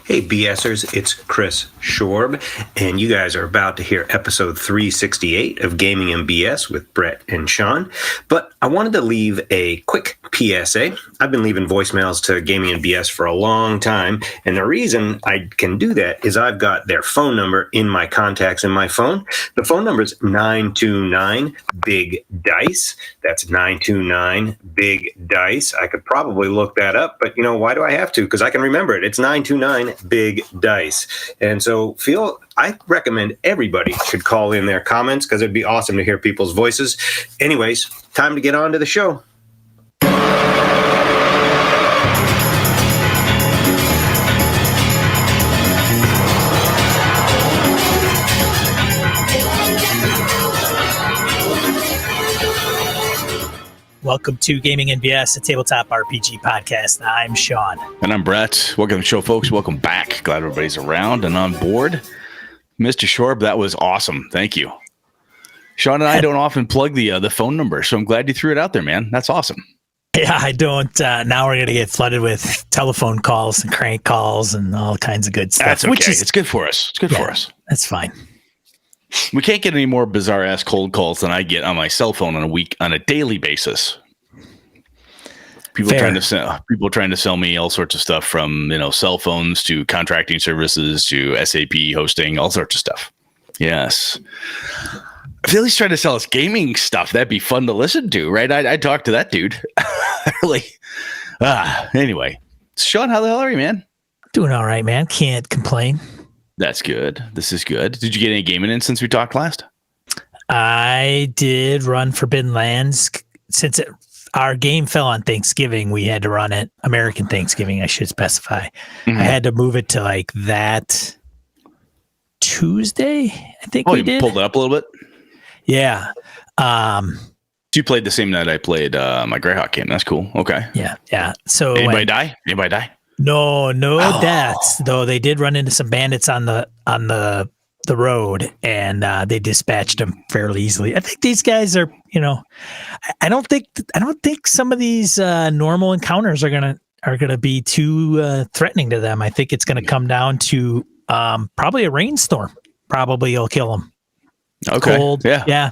Hey BSers, it's Chris Schorb, and you guys are about to hear episode 368 of Gaming and BS with Brett and Sean. But I wanted to leave a quick PSA. I've been leaving voicemails to Gaming and BS for a long time, and the reason I can do that is I've got their phone number in my contacts in my phone. The phone number is 929-BIG-DICE. That's 929-BIG-DICE. I could probably look that up, but why do I have to? Because I can remember it. It's 929-BIG-DICE. And so I recommend everybody should call in their comments because it'd be awesome to hear people's voices. Anyways, time to get on to the show. Welcome to Gaming and BS, a tabletop RPG podcast. I'm Sean. And I'm Brett. Welcome to the show, folks. Welcome back. Glad everybody's around and on board. Mr. Shorb, that was awesome. Thank you. Sean and I don't often plug the phone number, so I'm glad you threw it out there, man. That's awesome. Yeah, I don't. Now we're going to get flooded with telephone calls and crank calls and all kinds of good stuff. That's okay. It's good for us. It's good for us. That's fine. We can't get any more bizarre ass cold calls than I get on my cell phone on a daily basis. People trying to sell me all sorts of stuff from cell phones to contracting services to SAP hosting, all sorts of stuff. Yes. If they at least try to sell us gaming stuff, that'd be fun to listen to, right? I'd talk to that dude. Really. Anyway, Sean, how the hell are you, man? Doing all right, man. Can't complain. That's good. This is good. Did you get any gaming in since we talked last? I did run Forbidden Lands. Since our game fell on Thanksgiving, we had to run it. American Thanksgiving, I should specify. Mm-hmm. I had to move it to like that Tuesday, I think we did. You pulled it up a little bit? Yeah. You played the same night I played my Greyhawk game. That's cool. Okay. Yeah. So Anybody die? No deaths, though they did run into some bandits on the road, and they dispatched them fairly easily. I think these guys are, I don't think some of these normal encounters are gonna be too threatening to them. I think it's gonna come down to probably a rainstorm. Probably will kill them. Okay. Cold. Yeah.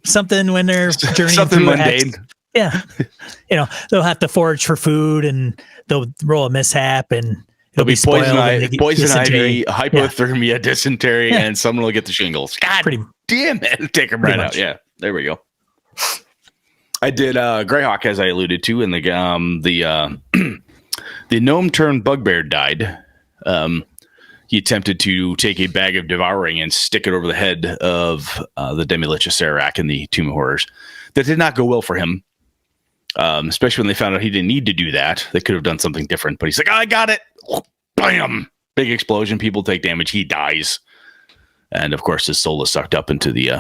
Something when they're journeying something through mundane. Yeah. They'll have to forage for food and they'll roll a mishap and it'll be poison ivy, hypothermia, dysentery, Yeah. And someone will get the shingles. God damn it. Take them right out. Yeah. There we go. I did Greyhawk, as I alluded to, and the gnome turned bugbear died. He attempted to take a bag of devouring and stick it over the head of the Demi-Lich of Sarac in the Tomb of Horrors. That did not go well for him. Especially when they found out he didn't need to do that. They could have done something different, but he's like, I got it. Bam! Big explosion. People take damage. He dies. And of course, his soul is sucked up into the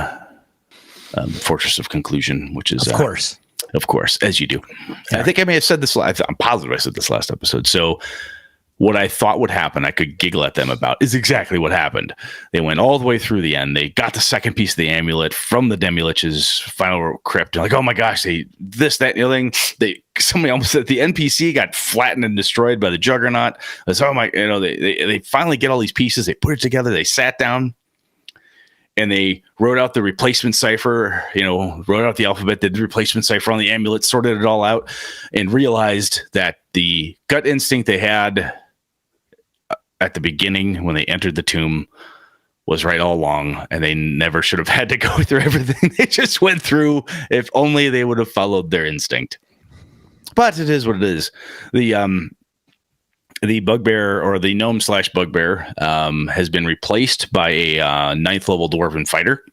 Fortress of Conclusion, which is, of course, as you do. Yeah. I think I may have said this. I'm positive I said this last episode. So what I thought would happen, I could giggle at them about, is exactly what happened. They went all the way through the end. They got the second piece of the amulet from the Demi-Lich's final crypt. They're like, oh my gosh, this, that, and the other thing. Somebody almost said the NPC got flattened and destroyed by the Juggernaut. So, they finally get all these pieces. They put it together. They sat down and they wrote out the replacement cipher, wrote out the alphabet, did the replacement cipher on the amulet, sorted it all out, and realized that the gut instinct they had at the beginning when they entered the tomb was right all along, and they never should have had to go through everything they just went through. If only they would have followed their instinct. But it is what it is. The bugbear, or the gnome / bugbear, has been replaced by a 9th level dwarven fighter.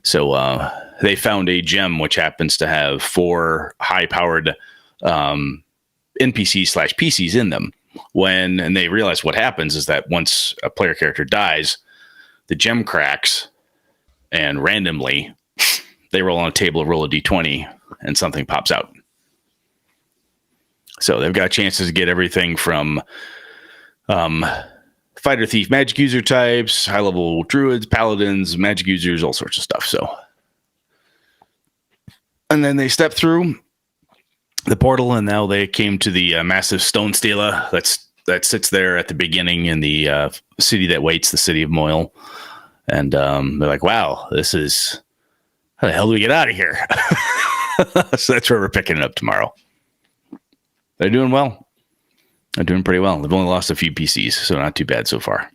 So they found a gem which happens to have 4 high powered NPCs / PCs in them. And they realize what happens is that once a player character dies, the gem cracks, and randomly they roll on a table, roll a d20, and something pops out. So they've got chances to get everything from fighter, thief, magic user types, high level druids, paladins, magic users, all sorts of stuff. So, and then they step through the portal, and now they came to the massive stone stela that's that sits there at the beginning in the city that waits, the city of Moyle. And they're like, wow, this is, how the hell do we get out of here? So that's where we're picking it up tomorrow. They're doing well. They're doing pretty well. They've only lost a few PCs, so not too bad so far.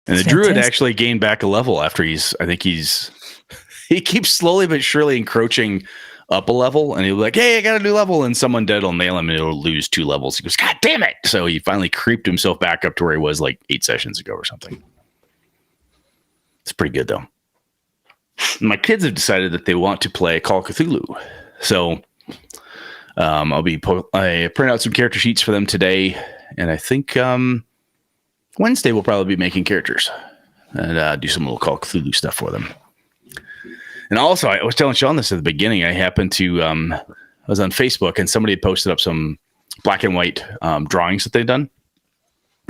And the Druid actually gained back a level after he keeps slowly but surely encroaching up a level, and he'll be like, hey, I got a new level, and someone dead will nail him and he'll lose 2 levels. He goes, God damn it. So he finally creeped himself back up to where he was like 8 sessions ago or something. It's pretty good though. My kids have decided that they want to play Call of Cthulhu. So I print out some character sheets for them today, and I think Wednesday we'll probably be making characters and do some little Call of Cthulhu stuff for them. And also, I was telling Sean this at the beginning. I happened to, I was on Facebook and somebody had posted up some black and white drawings that they'd done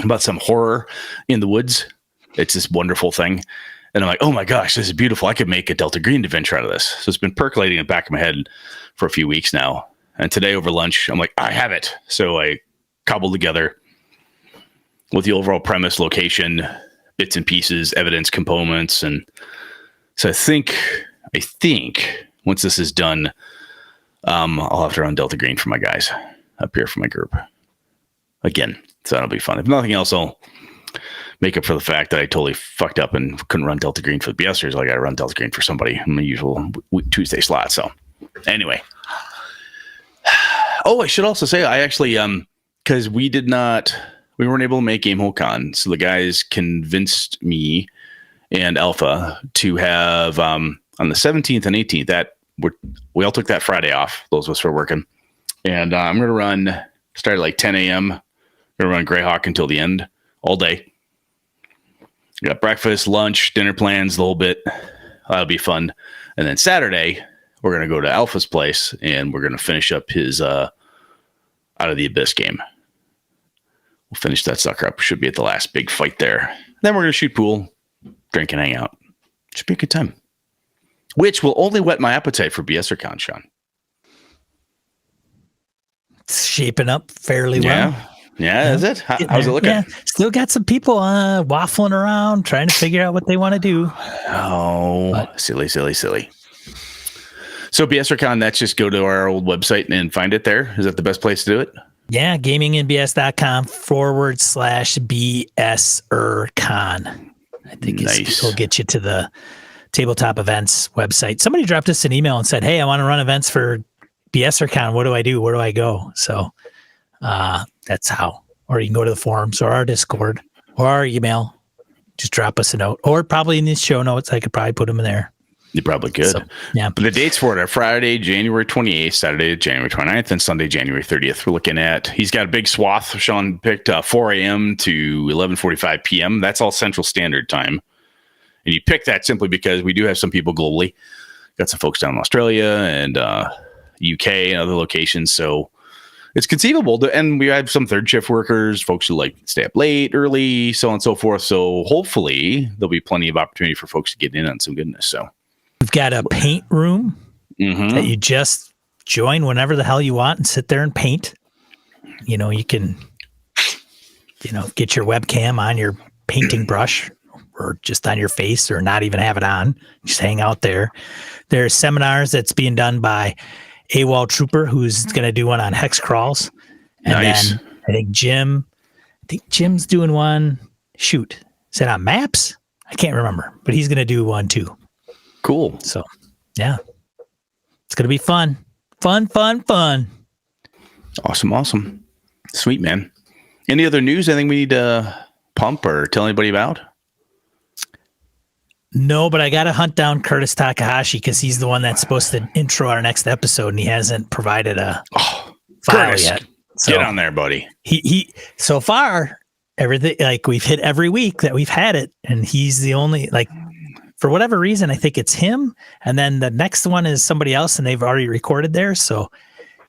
about some horror in the woods. It's this wonderful thing. And I'm like, oh my gosh, this is beautiful. I could make a Delta Green adventure out of this. So it's been percolating in the back of my head for a few weeks now. And today over lunch, I'm like, I have it. So I cobbled together with the overall premise, location, bits and pieces, evidence components. And so I think once this is done, I'll have to run Delta Green for my guys up here for my group again. So that'll be fun. If nothing else, I'll make up for the fact that I totally fucked up and couldn't run Delta Green for the BSers. I got to run Delta Green for somebody in my usual Tuesday slot. So anyway. Oh, I should also say, I actually, because we weren't able to make Gamehole Con. So the guys convinced me and Alpha to have, on the 17th and 18th, that we all took that Friday off. Those of us who are working. And I'm going to start at like 10 a.m. I'm going to run Greyhawk until the end all day. Got breakfast, lunch, dinner plans, the whole bit. That'll be fun. And then Saturday, we're going to go to Alpha's place and we're going to finish up his Out of the Abyss game. We'll finish that sucker up. Should be at the last big fight there. Then we're going to shoot pool, drink, and hang out. Should be a good time. Which will only whet my appetite for BSerCon, Sean. It's shaping up fairly well. Yeah, is it? How's it looking? Yeah. Still got some people waffling around, trying to figure out what they want to do. Oh, silly. So BSerCon, that's just go to our old website and find it there. Is that the best place to do it? Yeah, gamingnbs.com/BSerCon. I think it'll get you to the tabletop events website. Somebody dropped us an email and said, hey, I want to run events for BSerCon. What do I do? Where do I go? So that's how. Or you can go to the forums or our Discord or our email. Just drop us a note. Or probably in these show notes, I could probably put them in there. You probably could. So, yeah. But the dates for it are Friday, January 28th, Saturday, January 29th, and Sunday, January 30th. We're looking at, he's got a big swath. Sean picked 4 a.m. to 11:45 p.m. That's all Central Standard Time. And you pick that simply because we do have some people globally. Got some folks down in Australia and UK and other locations. So it's conceivable. And we have some third shift workers, folks who like stay up late, early, so on and so forth. So hopefully there'll be plenty of opportunity for folks to get in on some goodness. So we've got a paint room that you just join whenever the hell you want and sit there and paint. You know, you can, get your webcam on your painting brush or just on your face or not even have it on. Just hang out there. There's seminars that's being done by AWOL Trooper, who's going to do one on hex crawls. And then I think Jim's doing one. Shoot. Is it on maps? I can't remember, but he's going to do one too. Cool. So, yeah. It's going to be fun. Fun. Awesome. Sweet, man. Any other news? Anything we need to pump or tell anybody about? No, but I got to hunt down Curtis Takahashi because he's the one that's supposed to intro our next episode, and he hasn't provided a file Curtis, yet. So get on there, buddy. He so far, everything, like, we've hit every week that we've had it, and he's the only, like, for whatever reason, I think it's him, and then the next one is somebody else, and they've already recorded theirs. So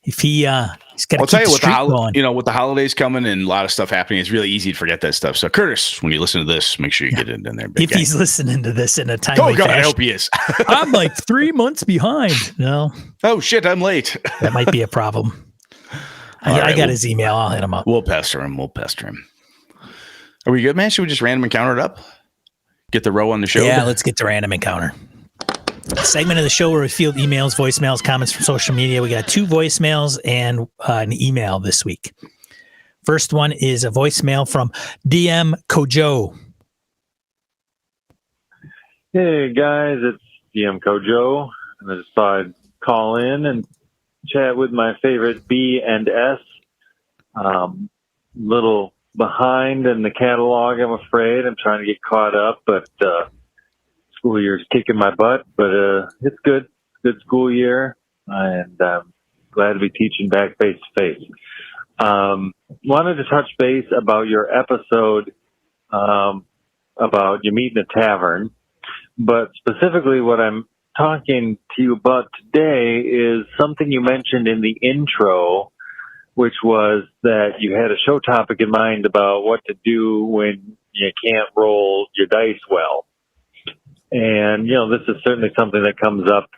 if he's got to keep the streak going. With the holidays coming and a lot of stuff happening, it's really easy to forget that stuff. So Curtis, when you listen to this, make sure you get it in there. If he's listening to this in a timely fashion. I hope he is. I'm like 3 months behind. No. Oh shit, I'm late. That might be a problem. I got his email. I'll hit him up. We'll pester him. Are we good, man? Should we just random encounter it up? Get the row on the show? Yeah, let's get to random encounter. A segment of the show where we field emails, voicemails, comments from social media. We got 2 voicemails and an email this week. First one is a voicemail from DM Kojo. Hey guys, it's DM Kojo. I just thought I'd call in and chat with my favorite B and S. Little behind in the catalog, I'm afraid. I'm trying to get caught up, but school year's kicking my butt. But it's good. Good school year, and glad to be teaching back face to face. Wanted to touch base about your episode about you meet in a tavern, but specifically what I'm talking to you about today is something you mentioned in the intro, which was that you had a show topic in mind about what to do when you can't roll your dice well. And, this is certainly something that comes up,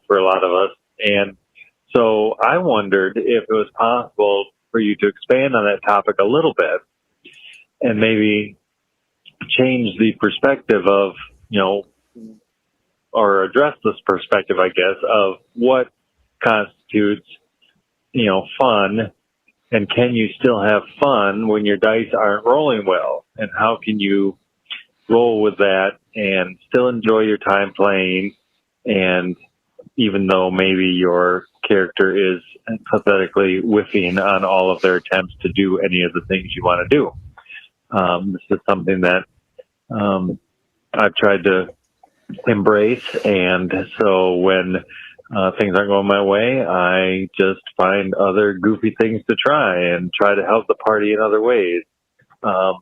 for a lot of us. And so I wondered if it was possible for you to expand on that topic a little bit and maybe change the perspective of, or address this perspective, I guess, of what constitutes, fun, and can you still have fun when your dice aren't rolling well? And how can you roll with that and still enjoy your time playing? And even though maybe your character is pathetically whiffing on all of their attempts to do any of the things you want to do. This is something that I've tried to embrace, and so when things aren't going my way, I just find other goofy things to try and try to help the party in other ways,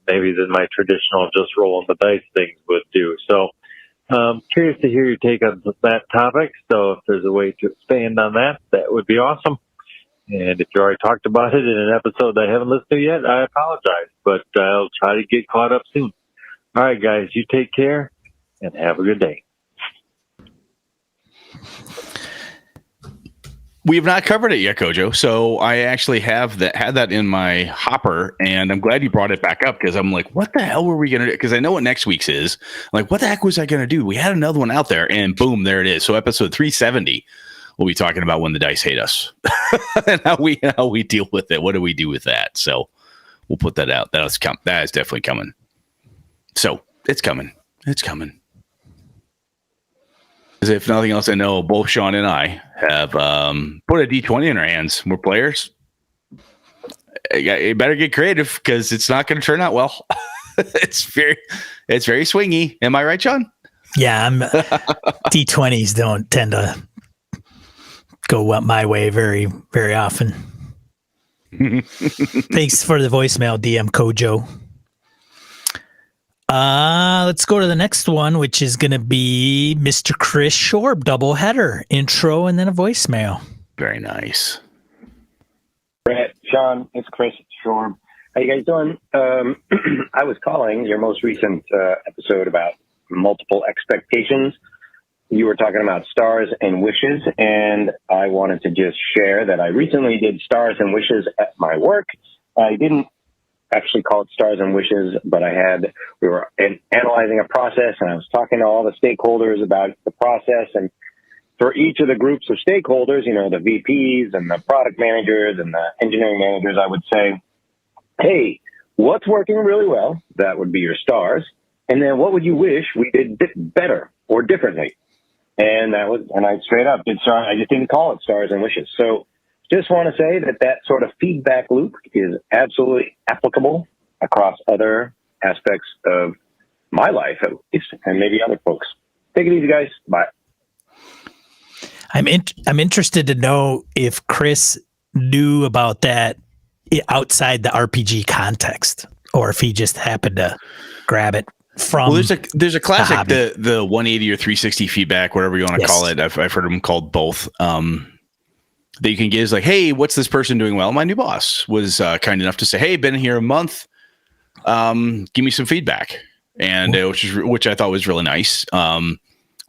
maybe than my traditional just rolling the dice things would do. So curious to hear your take on that topic. So if there's a way to expand on that, that would be awesome. And if you already talked about it in an episode I haven't listened to yet, I apologize, but I'll try to get caught up soon. All right, guys, you take care and have a good day. We have not covered it yet, Kojo. So I actually had that in my hopper, and I'm glad you brought it back up because I'm like, what the hell were we going to do? Because I know what next week's is. I'm like, what the heck was I going to do? We had another one out there, and boom, there it is. So episode 370, we'll be talking about when the dice hate us and how we deal with it. What do we do with that? So we'll put that out. That is definitely coming. So it's coming. It's coming. Because if nothing else, I know both Sean and I have put a D20 in our hands. We're players. You better get creative because it's not going to turn out well. It's very swingy. Am I right, Sean? Yeah, D20s don't tend to go my way very, very often. Thanks for the voicemail, DM Kojo. Let's go to the next one, which is going to be Mr. Chris Shorb, doubleheader, intro, and then a voicemail. Very nice. Brett, Sean, it's Chris Shorb. How you guys doing? I was calling your most recent episode about multiple expectations. You were talking about stars and wishes, and I wanted to just share that I recently did stars and wishes at my work. I didn't actually call it stars and wishes, but we were analyzing a process, and I was talking to all the stakeholders about the process. And for each of the groups of stakeholders, the VPs and the product managers and the engineering managers, I would say, hey, what's working really well? That would be your stars. And then what would you wish we did better or differently? And I straight up did stars. I just didn't call it stars and wishes. So just want to say that sort of feedback loop is absolutely applicable across other aspects of my life, at least, and maybe other folks. Take it easy, guys. Bye. I'm interested to know if Chris knew about that outside the RPG context, or if he just happened to grab it from. Well, there's a classic the 180 or 360 feedback, whatever you want to call it. I've heard them called both. That you can get is like, hey, what's this person doing well? My new boss was kind enough to say, hey, been here a month. Give me some feedback. And which I thought was really nice.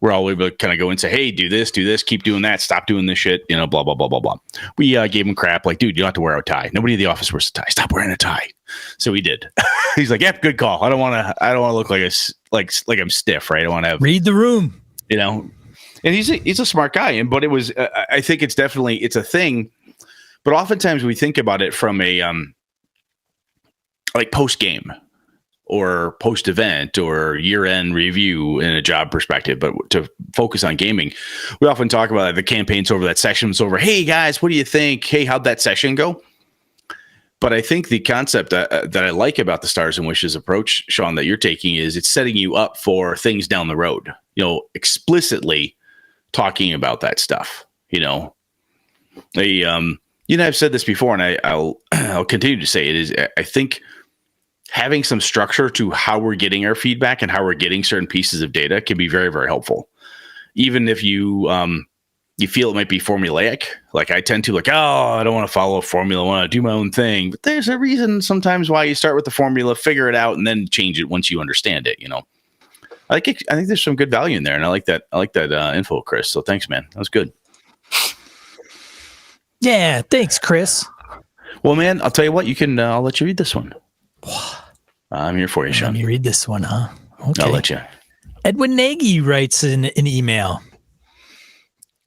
we're all able to kind of go and say, hey, do this, keep doing that, stop doing this shit, blah, blah, blah, blah, blah. We gave him crap like, dude, you don't have to wear a tie. Nobody in the office wears a tie. Stop wearing a tie. So he did. He's like, yep, good call. I don't want to look like I'm stiff, right? I want to read the room, and he's a smart guy. But it was, I think it's a thing. But oftentimes we think about it from a like post game or post event or year end review in a job perspective. But to focus on gaming, we often talk about the campaign's over, that session's over. Hey guys, what do you think? Hey, how'd that session go? But I think the concept that I like about the Stars and Wishes approach, Sean, that you're taking is it's setting you up for things down the road, explicitly talking about that stuff, I've said this before, and I'll continue to say it is, I think having some structure to how we're getting our feedback and how we're getting certain pieces of data can be very, very helpful. Even if you feel it might be formulaic, like I tend to I don't want to follow a formula, I want to do my own thing. But there's a reason sometimes why you start with the formula, figure it out, and then change it once you understand it, I think there's some good value in there, and I like that info, Chris. So thanks, man. That was good. Yeah, thanks, Chris. Well, man, I'll tell you what. You can. I'll let you read this one. I'm here for you, Sean. Let me read this one, huh? Okay. I'll let you. Edwin Nagy writes in an email.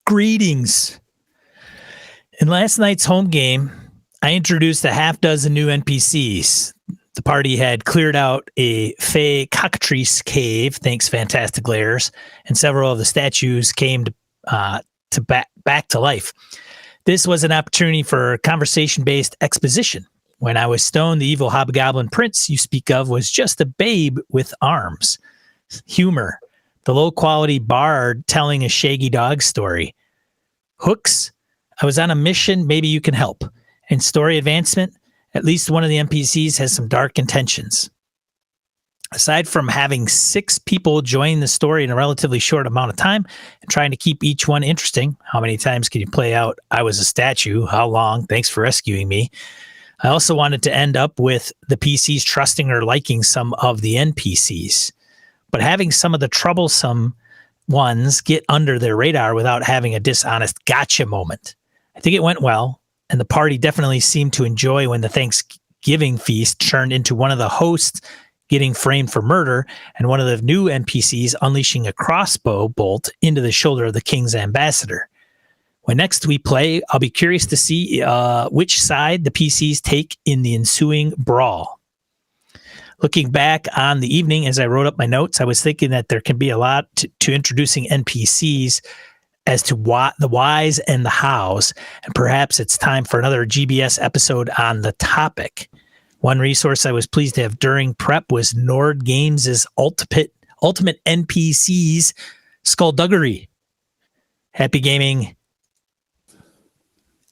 Greetings. In last night's home game, I introduced a half dozen new NPCs. The party had cleared out a Fey cockatrice cave, thanks Fantastic Layers, and several of the statues came to back to life. This was an opportunity for conversation-based exposition. When I was stoned, the evil hobgoblin prince you speak of was just a babe with arms. Humor. The low-quality bard telling a shaggy dog story. Hooks. I was on a mission, maybe you can help. And story advancement. At least one of the NPCs has some dark intentions. Aside from having 6 people join the story in a relatively short amount of time and trying to keep each one interesting, how many times can you play out, I was a statue, how long, thanks for rescuing me. I also wanted to end up with the PCs trusting or liking some of the NPCs, but having some of the troublesome ones get under their radar without having a dishonest gotcha moment. I think it went well, and the party definitely seemed to enjoy when the Thanksgiving feast turned into one of the hosts getting framed for murder, and one of the new NPCs unleashing a crossbow bolt into the shoulder of the king's ambassador. When next we play, I'll be curious to see which side the PCs take in the ensuing brawl. Looking back on the evening as I wrote up my notes, I was thinking that there can be a lot to introducing NPCs as to the whys and the hows, and perhaps it's time for another GBS episode on the topic. One resource I was pleased to have during prep was Nord Games' ultimate NPCs Skullduggery. Happy gaming,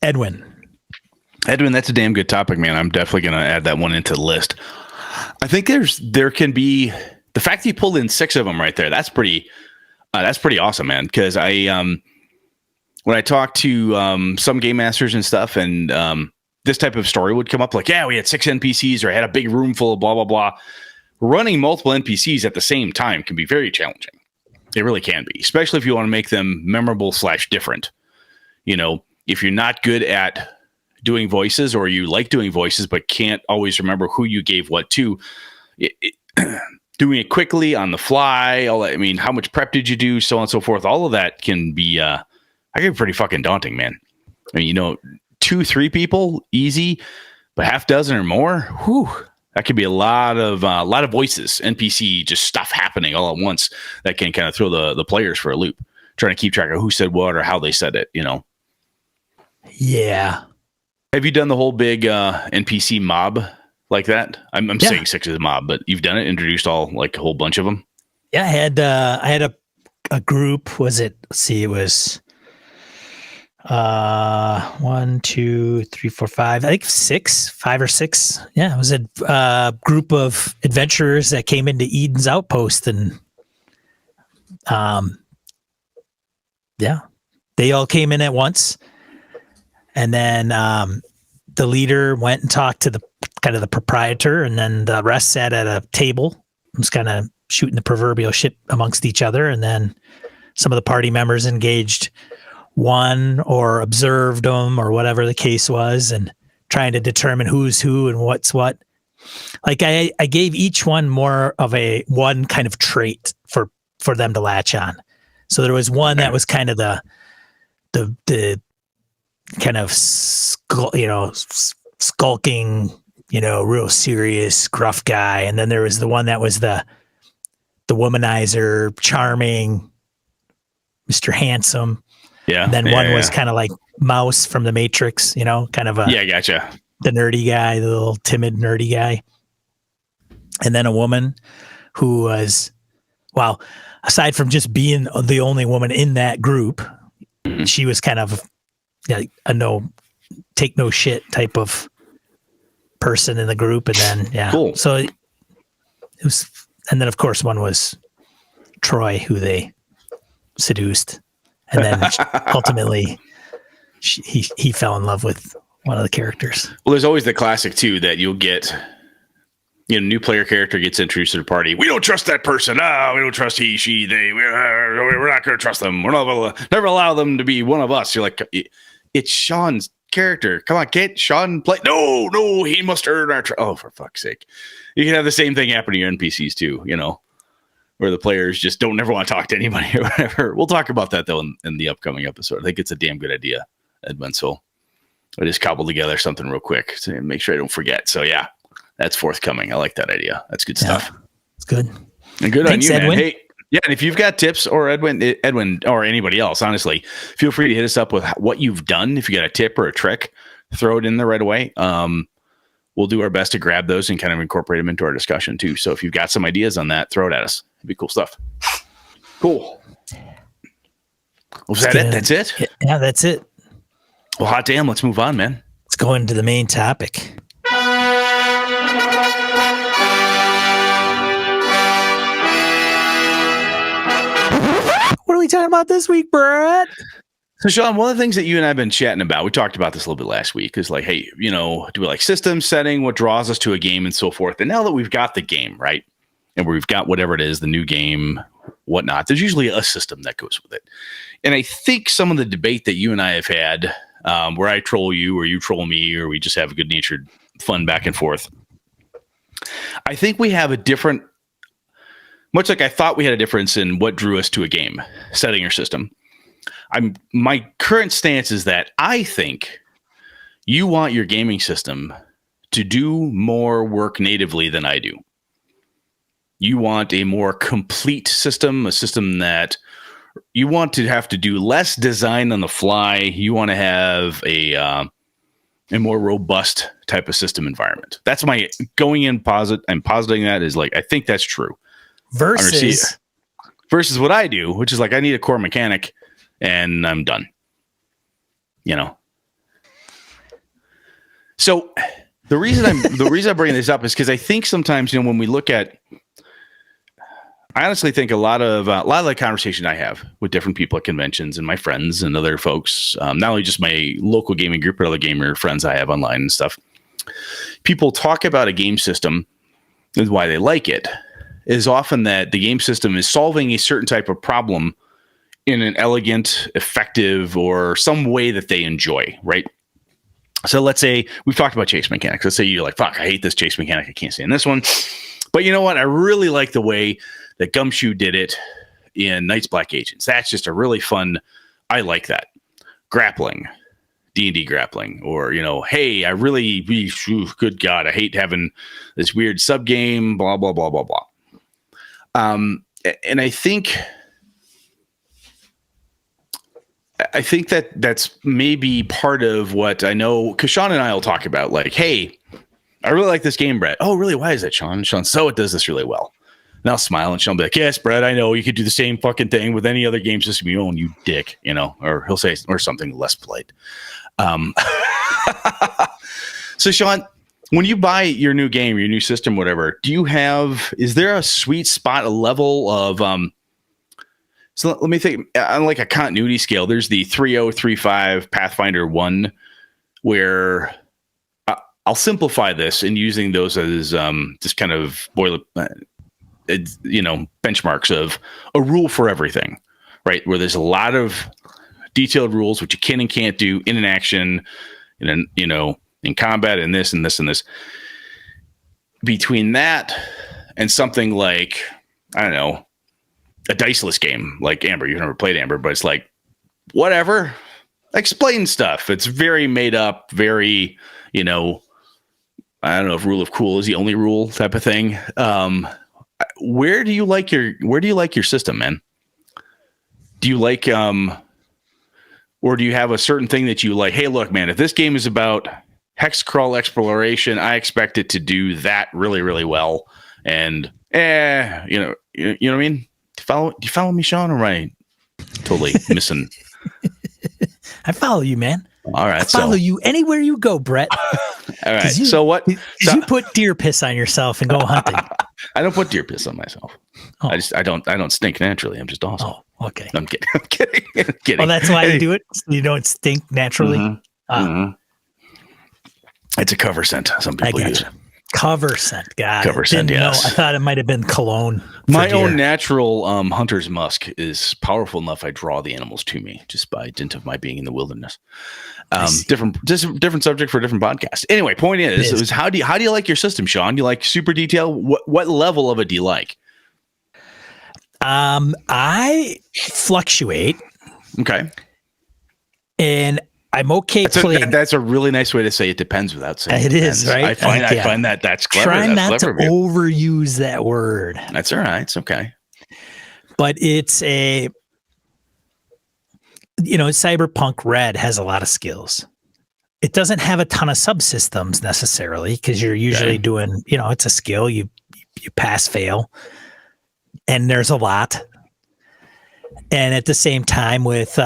Edwin. Edwin, that's a damn good topic, man. I'm definitely going to add that one into the list. I think there can be the fact that you pulled in 6 of them right there. That's pretty awesome, man. Because when I talk to some game masters and stuff, and this type of story would come up, like, yeah, we had 6 NPCs, or I had a big room full of blah blah blah. Running multiple NPCs at the same time can be very challenging. It really can be, especially if you want to make them memorable / different. If you're not good at doing voices, or you like doing voices but can't always remember who you gave what to, doing it quickly on the fly, how much prep did you do, so on and so forth, all of that can be pretty fucking daunting, man. 2-3 people, easy, but half dozen or more, whew, that could be a lot of voices, NPC, just stuff happening all at once that can kind of throw the players for a loop, trying to keep track of who said what or how they said it, Yeah. Have you done the whole big NPC mob like that? I'm saying 6 is a mob, but you've done it, introduced a whole bunch of them? Yeah, I had a group. It was 1, 2, 3, 4, 5. I think 5 or 6. Yeah, it was a group of adventurers that came into Eden's Outpost, and they all came in at once. And then the leader went and talked to the proprietor, and then the rest sat at a table, was kind of shooting the proverbial shit amongst each other. And then some of the party members engaged one or observed them or whatever the case was, and trying to determine who's who and what's what. Like I gave each one more of one kind of trait for them to latch on. So there was one that was kind of the kind of skulking, real serious, gruff guy. And then there was the one that was the womanizer, charming, Mr. Handsome. Yeah. And then one was kind of like Mouse from the Matrix, kind of gotcha. The nerdy guy, the little timid nerdy guy. And then a woman who was, well, aside from just being the only woman in that group, she was kind of a take no shit type of person in the group. And then, cool. So it was, and then of course one was Troy, who they seduced. And then ultimately he fell in love with one of the characters. Well, there's always the classic too, that you'll get, new player character gets introduced to the party. We don't trust that person. We don't trust he, she, they. We're not going to trust them. We're not never allow them to be one of us. You're like, it's Sean's character. Come on, can't Sean play? No, he must earn our. Oh, for fuck's sake! You can have the same thing happen to your NPCs too. Where the players just don't never want to talk to anybody or whatever. We'll talk about that though in the upcoming episode. I think it's a damn good idea, Edmund. So I just cobbled together something real quick to make sure I don't forget. So yeah. That's forthcoming. I like that idea. That's good stuff. It's good. And good Thanks, on you, Edwin. man. Hey, yeah, and if you've got tips, or Edwin, or anybody else, honestly, feel free to hit us up with what you've done. If you got a tip or a trick, throw it in there right away. We'll do our best to grab those and kind of incorporate them into our discussion too. So if you've got some ideas on that, throw it at us. It'd be cool stuff. Cool. Was that it? That's it? Yeah, that's it. Well, hot damn. Let's move on, man. Let's go into the main topic. What are we talking about this week, Brett? So, Sean, one of the things that you and I have been chatting about, we talked about this a little bit last week, is like, hey, do we like system setting, what draws us to a game and so forth? And now that we've got the game, right, and we've got whatever it is, the new game, whatnot, there's usually a system that goes with it. And I think some of the debate that you and I have had, where I troll you or you troll me, or we just have a good-natured fun back and forth, I think we have a different, much like I thought we had a difference in what drew us to a game, setting or system. My current stance is that I think you want your gaming system to do more work natively than I do. You want a more complete system, a system that you want to have to do less design on the fly. You want to have a more robust type of system environment. That's my going in posit. I'm positing that is like, I think that's true. Versus what I do, which is like, I need a core mechanic and I'm done. So the reason I'm bringing this up is because I think sometimes, when we look at, I honestly think a lot of the conversation I have with different people at conventions and my friends and other folks, not only just my local gaming group, but other gamer friends I have online and stuff. People talk about a game system and why they like it is often that the game system is solving a certain type of problem in an elegant, effective, or some way that they enjoy, right? So let's say we've talked about chase mechanics. Let's say you're like, fuck, I hate this chase mechanic. I can't stand this one. But you know what? I really like the way that Gumshoe did it in Knights Black Agents. That's just a really fun, I like that. Grappling, D&D grappling, or, hey, I really, good God, I hate having this weird sub game, blah, blah, blah, blah, blah. And I think that that's maybe part of what I know, because Sean and I will talk about, like, hey, I really like this game, Brett. Oh, really? Why is that, Sean? Sean, so it does this really well. And I'll smile and Sean will be like, yes, Brett, I know you could do the same fucking thing with any other game system you own, you dick, or he'll say, or something less polite. So Sean, when you buy your new game, your new system, whatever, is there a sweet spot, a level of, so let me think, on like a continuity scale, there's the 3035 Pathfinder 1, where I'll simplify this in using those as just kind of benchmarks of a rule for everything, right? Where there's a lot of detailed rules, what you can and can't do in an action, in combat, and this and this and this. Between that and something like, I don't know, a diceless game like Amber. You've never played Amber, but it's like, whatever, explain stuff. It's very made up, very, I don't know if rule of cool is the only rule type of thing. Where do you like your system, man? Do you like, or do you have a certain thing that you like? Hey, look, man, if this game is about hex crawl exploration, I expect it to do that really, really well. And, you know what I mean? Do you follow me, Sean? Or am I totally missing? I follow you, man. All right. I follow you anywhere you go, Brett. All right. So what? You put deer piss on yourself and go hunting. I don't put deer piss on myself. Oh. I don't stink naturally. I'm just awesome. Oh, okay. I'm kidding. I'm kidding. Well, that's why you do it. You don't stink naturally. Mm-hmm. It's a cover scent. Some people use. Cover scent. Cover scent, yes. I thought it might have been cologne. My own natural hunter's musk is powerful enough. I draw the animals to me just by dint of my being in the wilderness. Different subject for a different podcast. Anyway, point is how do you like your system, Sean? Do you like super detail? What level of it do you like? I fluctuate. Okay. And I'm okay playing. That's a really nice way to say it depends without saying it is, right? I find that's clever. Try that's not clever to overuse that word. That's all right. It's okay. But it's Cyberpunk Red has a lot of skills. It doesn't have a ton of subsystems necessarily because you're usually doing, it's a skill. You pass, fail. And there's a lot. And at the same time with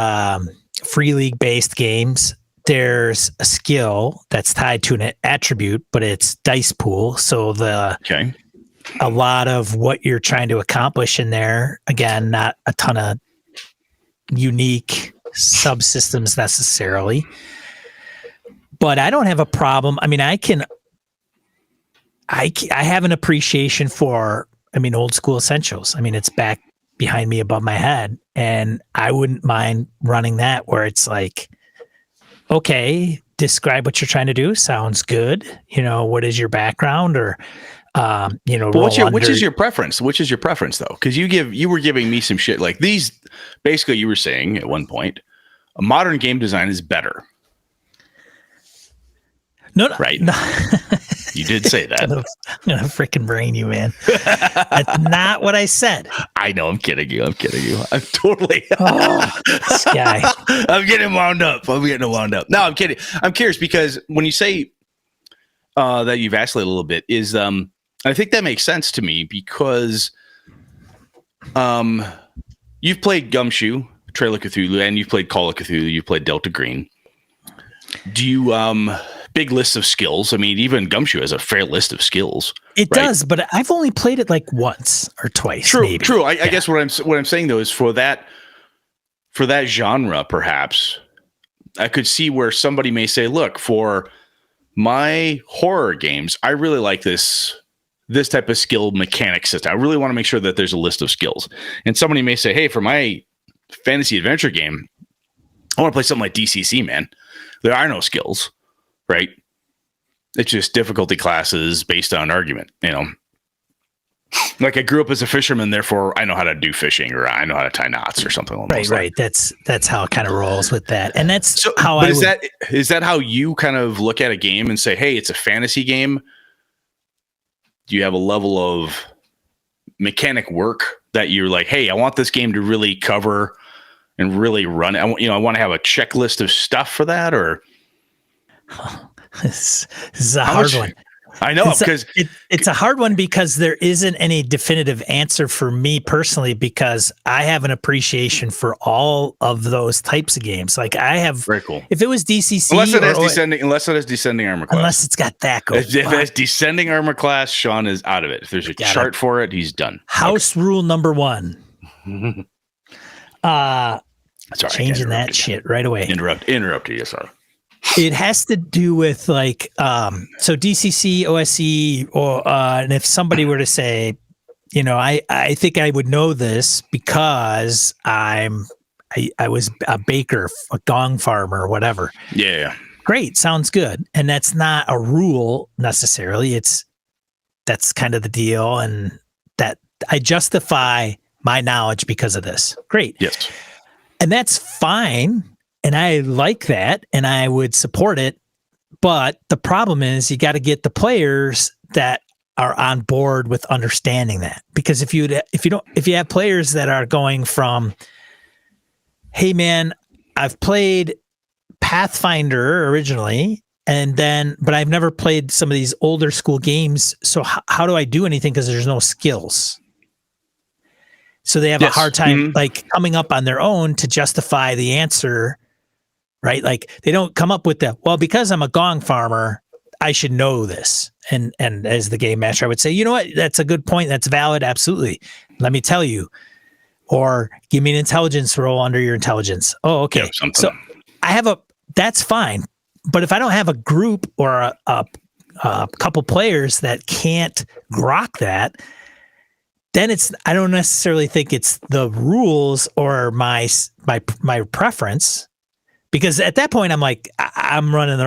Free League based games, there's a skill that's tied to an attribute, but it's dice pool. So a lot of what you're trying to accomplish in there, again, not a ton of unique subsystems necessarily, but I don't have a problem. I mean, I have an appreciation for, old school essentials. It's back behind me above my head. And I wouldn't mind running that where it's like, okay, describe what you're trying to do. Sounds good. What is your background or, which is your preference? Which is your preference though? Cause you were giving me some shit like these, basically you were saying at one point, a modern game design is better. No, right. No. You did say that. I'm gonna freaking brain you, man. That's not what I said. I know. I'm kidding you. I'm totally. This guy. I'm getting wound up. No, I'm kidding. I'm curious because when you say that you vacillate a little bit, is I think that makes sense to me because you've played Gumshoe, Trail of Cthulhu, and you've played Call of Cthulhu. You've played Delta Green. Do you big lists of skills? Even Gumshoe has a fair list of skills. It does, but I've only played it like once or twice. True. I guess what I'm saying though is for that genre, perhaps I could see where somebody may say, look, for my horror games, I really like this type of skill mechanic system. I really want to make sure that there's a list of skills. And somebody may say, hey, for my fantasy adventure game, I want to play something like DCC, man. There are no skills, right? It's just difficulty classes based on argument, Like I grew up as a fisherman, therefore I know how to do fishing, or I know how to tie knots, or something like that. Right. That's how it kind of rolls with that, and that's is that how you kind of look at a game and say, hey, it's a fantasy game? Do you have a level of mechanic work that you're like, hey, I want this game to really cover and really run it? I want to have a checklist of stuff for that, or this is a hard one. I know, because it's a hard one because there isn't any definitive answer for me personally, because I have an appreciation for all of those types of games. Like I have, very cool. If it was DCC, unless it has descending armor class, unless it's got that going. If it has descending armor class, Sean is out of it. If there's a chart for it, he's done. House rule number 1. Sorry, changing that shit right away. Interrupt you, sorry. It has to do with like, so DCC, OSE, or and if somebody were to say I think I would know this because I was a baker, a gong farmer, or whatever. Yeah. Great. Sounds good. And that's not a rule necessarily. That's kind of the deal. And that I justify my knowledge because of this. Great. Yes. And that's fine. And I like that. And I would support it. But the problem is you got to get the players that are on board with understanding that, because if you have players that are going from, hey man, I've played Pathfinder originally, but I've never played some of these older school games. So how do I do anything? Because there's no skills. So they have a hard time like coming up on their own to justify the answer, right? Like they don't come up with because I'm a gong farmer, I should know this. And as the game master, I would say, you know what? That's a good point. That's valid. Absolutely. Let me tell you. Or give me an intelligence roll under your intelligence. Oh, okay. Yeah, so that's fine. But if I don't have a group or a couple players that can't grok that, then I don't necessarily think it's the rules or my preference, because at that point I'm like, I'm running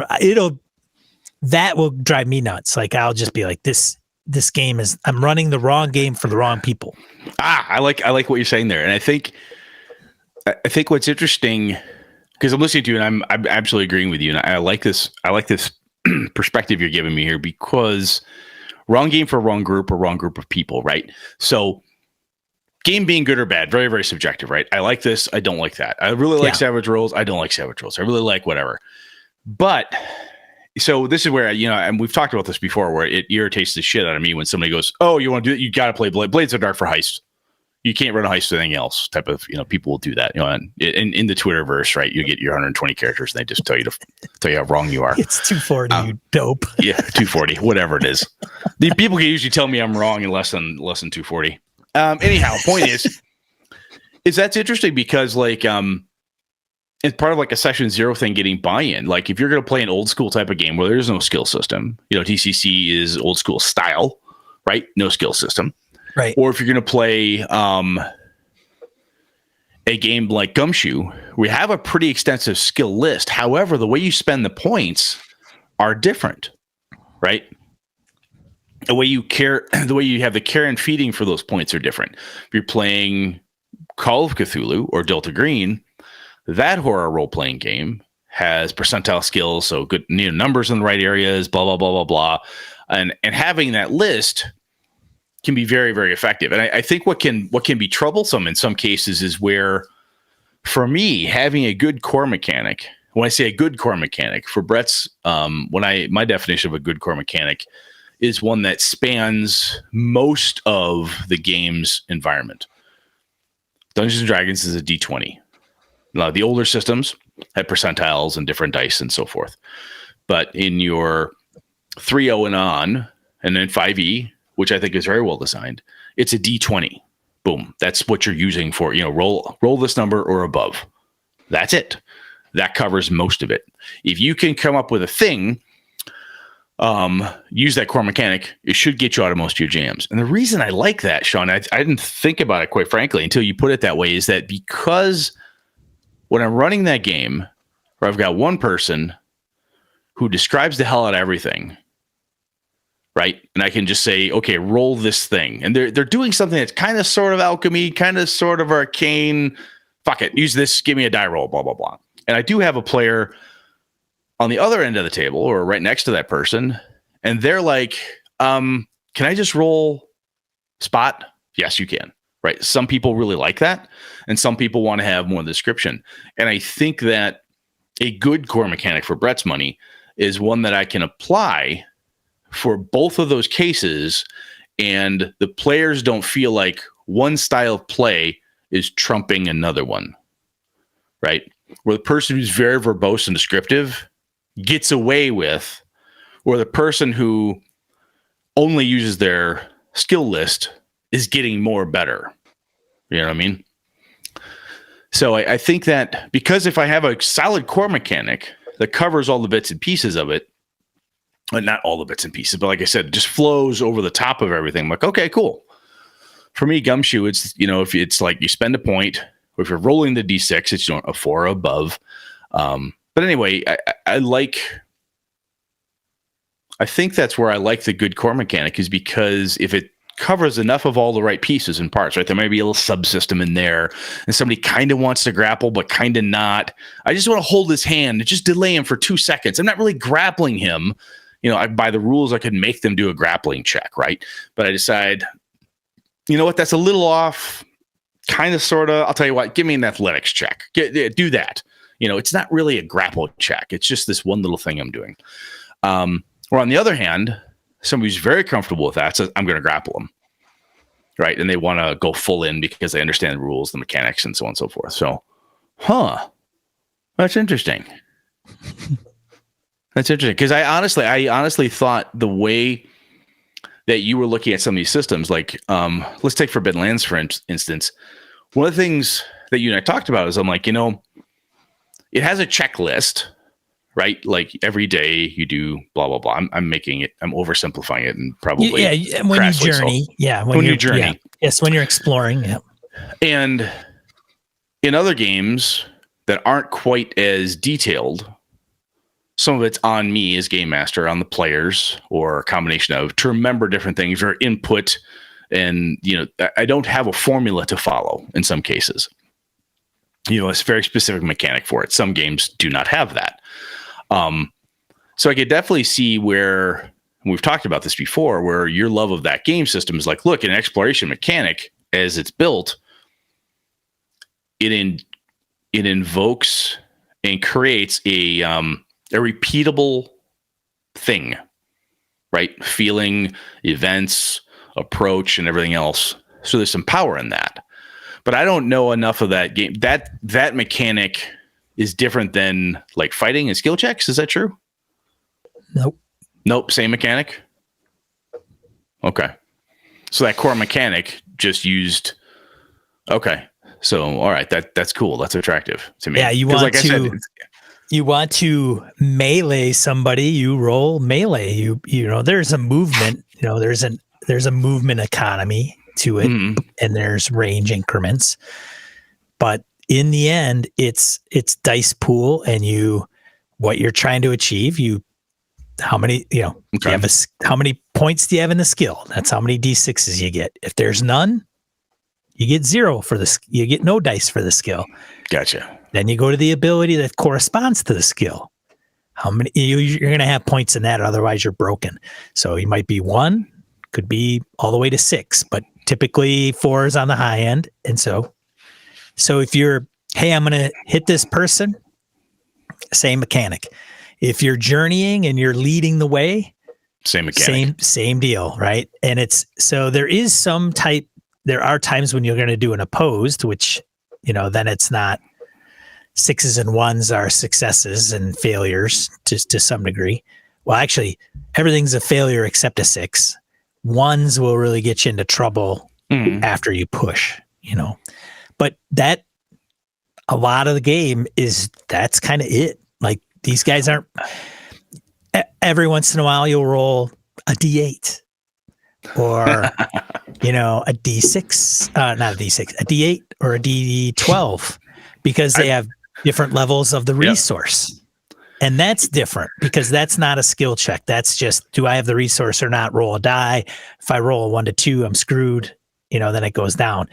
that will drive me nuts. Like I'll just be like, this game I'm running the wrong game for the wrong people. I like what you're saying there. And I think what's interesting, because I'm listening to you and I'm absolutely agreeing with you. And I like this perspective you're giving me here, because wrong game for wrong group or wrong group of people, right? So game being good or bad, very, very subjective, right? I like this. I don't like that. I really like Savage Rolls. I don't like Savage Rolls. I really like whatever. But so this is where, and we've talked about this before, where it irritates the shit out of me when somebody goes, oh, you want to do it? You got to play Blades of Dark for heist. You can't run a heist with anything else type of, people will do that, and in the Twitterverse, right? You get your 120 characters and they just tell you how wrong you are. It's 240, you dope. Yeah. 240, whatever it is. The people can usually tell me I'm wrong in less than 240. Anyhow, point is that's interesting because it's part of like a session 0 thing, getting buy-in. Like if you're going to play an old school type of game where there's no skill system, TCC is old school style, right? No skill system. Right. Or if you're going to play a game like Gumshoe, we have a pretty extensive skill list. However, the way you spend the points are different, right? The way you have the care and feeding for those points are different. If you're playing Call of Cthulhu or Delta Green, that horror role-playing game has percentile skills, so good numbers in the right areas, blah, blah, blah, blah, blah. And having that list can be very, very effective. And I think what can be troublesome in some cases is where, for me, having a good core mechanic, when I say a good core mechanic, for Brett's, my definition of a good core mechanic is one that spans most of the game's environment. Dungeons and Dragons is a D20. Now, the older systems had percentiles and different dice and so forth. But in your 3.0 and on, and then 5e, which I think is very well designed, it's a D20. Boom. That's what you're using for, roll this number or above. That's it. That covers most of it. If you can come up with a thing, use that core mechanic, it should get you out of most of your jams. And the reason I like that, Sean, I didn't think about it, quite frankly, until you put it that way, is that because when I'm running that game, where I've got one person who describes the hell out of everything, right? And I can just say, okay, roll this thing. And they're doing something that's kind of sort of alchemy, kind of sort of arcane. Fuck it, use this, give me a die roll, blah, blah, blah. And I do have a player on the other end of the table or right next to that person, and they're like, can I just roll spot? Yes, you can. Right. Some people really like that, and some people want to have more description. And I think that a good core mechanic for Brett's money is one that I can apply for both of those cases, and the players don't feel like one style of play is trumping another one. Right. Where the person who's very verbose and descriptive gets away with, or the person who only uses their skill list is getting more better. You know what I mean? So I think that because if I have a solid core mechanic that covers all the bits and pieces of it, not all the bits and pieces, but like I said, just flows over the top of everything. I'm like, okay, cool. for me, Gumshoe, it's, if it's like you spend a point, or if you're rolling the D6, it's a 4 or above. But anyway, I think that's where I like the good core mechanic, is because if it covers enough of all the right pieces and parts, right? There may be a little subsystem in there, and somebody kind of wants to grapple, but kind of not. I just want to hold his hand and just delay him for 2 seconds. I'm not really grappling him. By the rules, I could make them do a grappling check, right? But I decide, you know what? That's a little off. Kind of, sort of. I'll tell you what. Give me an athletics check. Do that. It's not really a grapple check. It's just this one little thing I'm doing. Or on the other hand, somebody who's very comfortable with that says, I'm going to grapple them. Right. And they want to go full in because they understand the rules, the mechanics, and so on and so forth. So, that's interesting. That's interesting. Because I honestly thought the way that you were looking at some of these systems, like, let's take Forbidden Lands, for instance. One of the things that you and I talked about is I'm like, it has a checklist, right? Like every day you do blah, blah, blah. I'm oversimplifying it and probably. When you journey. So. Yeah. When you journey. Yeah. Yes. When you're exploring. Yeah. And in other games that aren't quite as detailed, some of it's on me as game master, on the players, or a combination of, to remember different things or input. And, I don't have a formula to follow in some cases. It's a very specific mechanic for it. Some games do not have that. So I could definitely see where, and we've talked about this before, where your love of that game system is like, look, an exploration mechanic, as it's built, it invokes and creates a repeatable thing, right? Feeling, events, approach, and everything else. So there's some power in that. But I don't know enough of that game. That mechanic is different than like fighting and skill checks. Is that true? Nope. Same mechanic. Okay. So that core mechanic just used. Okay. So, all right. That's cool. That's attractive to me. Yeah. You want to melee somebody, you roll melee. There's a movement, there's a movement economy to it, and there's range increments, but in the end, it's dice pool, and what you're trying to achieve. How many how many points do you have in the skill? That's how many D6s you get. If there's none, you get 0 for this. You get no dice for the skill. Gotcha. Then you go to the ability that corresponds to the skill. How many you're going to have points in that, otherwise you're broken. So you might be 1, could be all the way to 6, but typically 4 is on the high end. And so if you're, hey, I'm going to hit this person, same mechanic. If you're journeying and you're leading the way, same mechanic. Same deal, right? And there are times when you're going to do an opposed, which, then it's not 6s and 1s are successes and failures to some degree. Well, actually, everything's a failure except a 6. 1s will really get you into trouble after you push, But a lot of the game that's kind of it. Like, these guys aren't. Every once in a while, you'll roll a D8 or a D6, not a D6, a D8 or a D12, because they have different levels of the resource. Yep. And that's different because that's not a skill check. That's just, do I have the resource or not? Roll a die. If I roll a 1 to 2, I'm screwed. Then it goes down.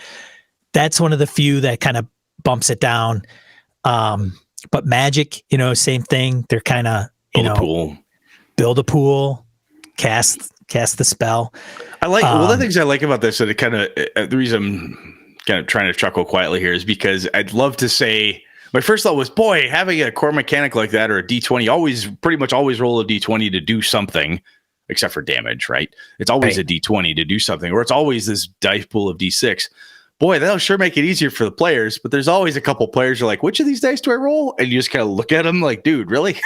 That's one of the few that kind of bumps it down. But Magic, same thing. They're kind of, build a pool, cast the spell. I like one of the things I like about this, and it kind of the reason I'm kind of trying to chuckle quietly here is because I'd love to say, my first thought was, boy, having a core mechanic like that, or a D20, pretty much always roll a D20 to do something, except for damage, right? It's always a D20 to do something, or it's always this dice pool of D6. Boy, that'll sure make it easier for the players, but there's always a couple players who are like, which of these dice do I roll? And you just kind of look at them like, dude, really?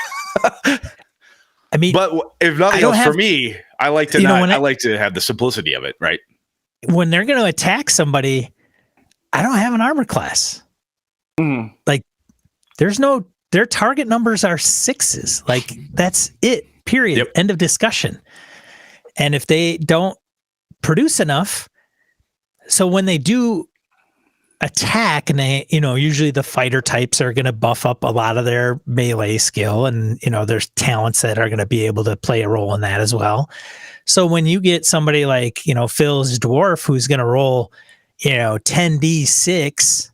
I mean, but if nothing else, for me, I like to I like to have the simplicity of it, right? When they're going to attack somebody, I don't have an armor class. Like, their target numbers are 6s. Like, that's it, period. Yep. End of discussion. And if they don't produce enough, So when they do attack, and they, usually the fighter types are going to buff up a lot of their melee skill, and there's talents that are going to be able to play a role in that as well. So when you get somebody like Phil's dwarf who's going to roll 10d6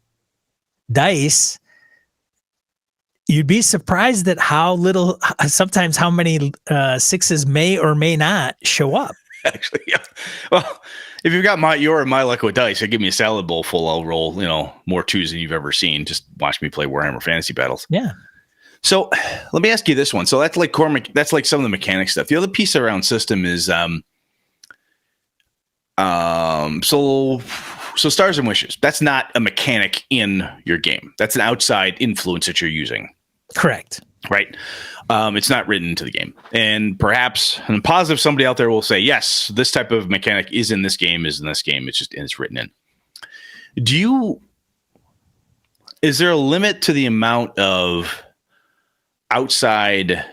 dice, you'd be surprised at how many sixes may or may not show up. Actually, yeah. Well, if you've got your My Luck with Dice, give me a salad bowl full. I'll roll, more twos than you've ever seen. Just watch me play Warhammer Fantasy Battles. Yeah. So let me ask you this one. So that's like that's like some of the mechanic stuff. The other piece around system is so Stars and Wishes. That's not a mechanic in your game. That's an outside influence that you're using. Correct. Right. It's not written into the game. And perhaps in positive, somebody out there will say, yes, this type of mechanic is in this game. It's written in. Is there a limit to the amount of outside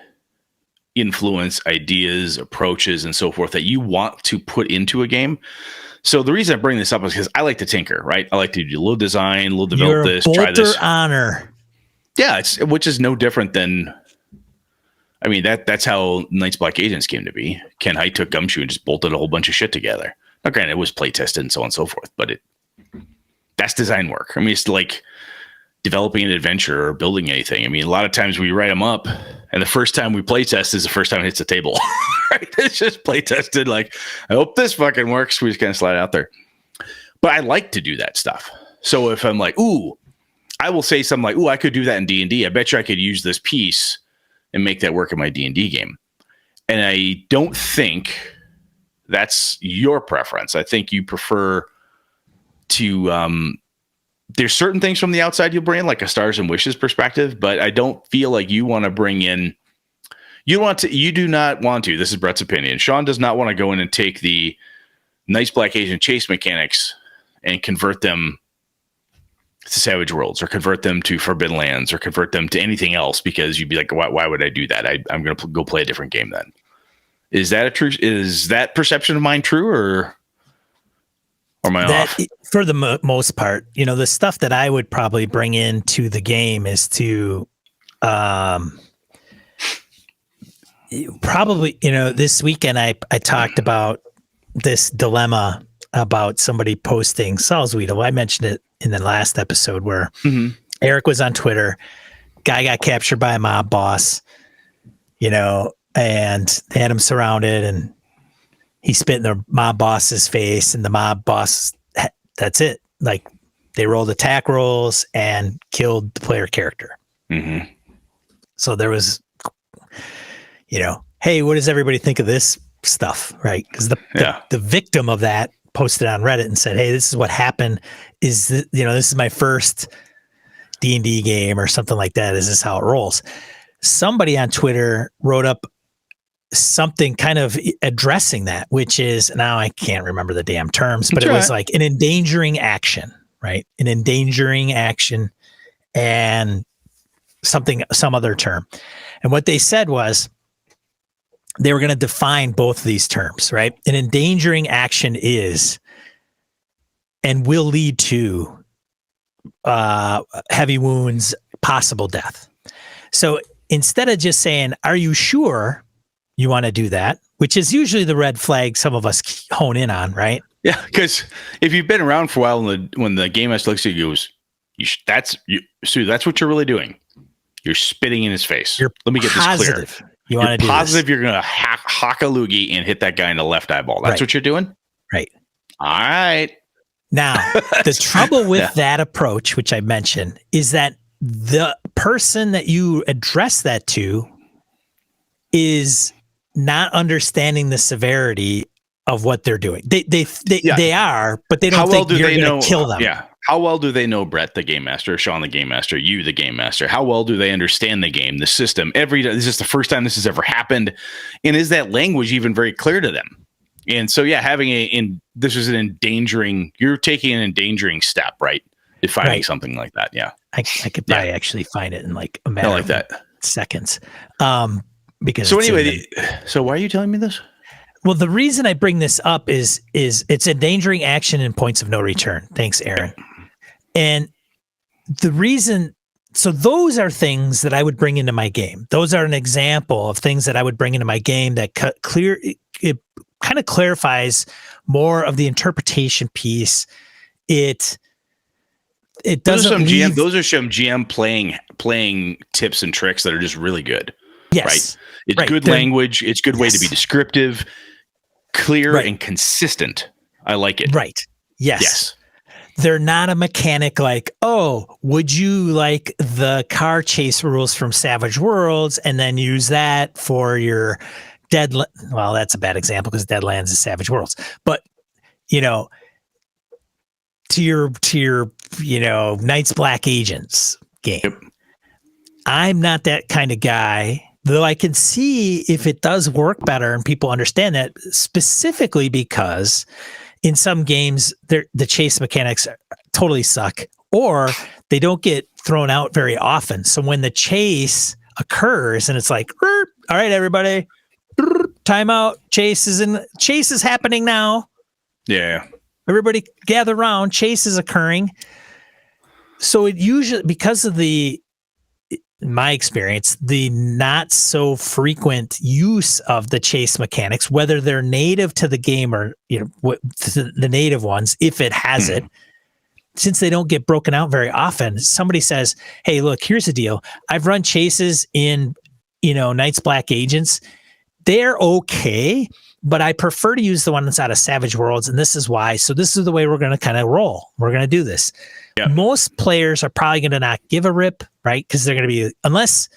influence, ideas, approaches, and so forth that you want to put into a game? So the reason I bring this up is because I like to tinker, right? I like to do a little design, a little develop this, try this. Honor. Yeah, which is no different than, that's how Knights Black Agents came to be. Ken Hite took Gumshoe and just bolted a whole bunch of shit together. Now, granted, it was play tested and so on and so forth, but that's design work. It's like developing an adventure or building anything. A lot of times we write them up, and the first time we play test is the first time it hits the table. Right? It's just play tested. Like, I hope this fucking works. We just kind of slide it out there. But I like to do that stuff. So if I'm like, ooh, I will say something like, ooh, I could do that in D&D. I bet you I could use this piece and make that work in my D&D game. And I don't think that's your preference. I think you prefer to, there's certain things from the outside you'll bring in, like a Stars and Wishes perspective, but I don't feel like you want to bring in, you do not want to, this is Brett's opinion. Sean does not want to go in and take the Knights Black Agent chase mechanics and convert them to Savage Worlds, or convert them to Forbidden Lands, or convert them to anything else, because you'd be like, why would I do that? I'm going to go play a different game then. Is that perception of mine true, or am I off? For the most part, the stuff that I would probably bring into the game is to probably, this weekend I talked about this dilemma about somebody posting Saul's Weedle. I mentioned it in the last episode where Eric was on Twitter. Guy got captured by a mob boss, and they had him surrounded, and he spit in the mob boss's face, and the mob boss, that's it. Like, they rolled attack rolls and killed the player character. Mm-hmm. So there was, hey, what does everybody think of this stuff? Right. Because the victim of that posted on Reddit and said, hey, this is what happened. This is my first D&D game or something like that. Is this how it rolls? Somebody on Twitter wrote up something kind of addressing that, which is, now I can't remember the damn terms, but it was like an endangering action, right? An endangering action and some other term. And what they said was they were going to define both of these terms, right? An endangering action is and will lead to heavy wounds, possible death. So instead of just saying, are you sure you want to do that? Which is usually the red flag some of us hone in on, right? Yeah, because if you've been around for a while, when the game master looks at you, goes, Sue, that's what you're really doing. You're spitting in his face. Let me get positive. This clear. You want to do positive this. You're going to hock a loogie and hit that guy in the left eyeball. That's what you're doing? Right. All right. Now, the trouble with that approach, which I mentioned, is that the person that you address that to is not understanding the severity of what they're doing. They are, but they don't think you're going to kill them. Yeah. How well do they know Brett, the game master, Sean, the game master, you, the game master? How well do they understand the game, the system? Is this the first time this has ever happened? And is that language even very clear to them? And so, this is you're taking an endangering step, right? Defining something like that. Yeah. I could probably actually find it in like a matter of seconds. Because so anyway, so why are you telling me this? Well, the reason I bring this up is it's endangering action and points of no return. Thanks, Aaron. And the reason, so those are things that I would bring into my game. Those are an example of things that I would bring into my game that it kind of clarifies more of the interpretation piece. It doesn't leave, those are some GM playing tips and tricks that are just really good. Yes. Right. It's good language. It's good way to be descriptive, clear, and consistent. I like it. Right. Yes. They're not a mechanic like, oh, would you like the car chase rules from Savage Worlds and then use that for your well, that's a bad example because Deadlands is Savage Worlds. But, to your Knights Black Agents game. Yep. I'm not that kind of guy, though I can see if it does work better and people understand that, specifically because in some games, the chase mechanics totally suck, or they don't get thrown out very often. So when the chase occurs and it's like, all right, everybody, timeout, chase is happening now. Yeah. Everybody gather around, chase is occurring. So it usually, because of my experience, the not so frequent use of the chase mechanics, whether they're native to the game or, the native ones, if it has it, since they don't get broken out very often, somebody says, hey, look, here's the deal. I've run chases in, Knights Black Agents. They're okay, but I prefer to use the one that's out of Savage Worlds. And this is why. So this is the way we're going to kind of roll. We're going to do this. Yep. Most players are probably going to not give a rip, right? Because they're going to be, unless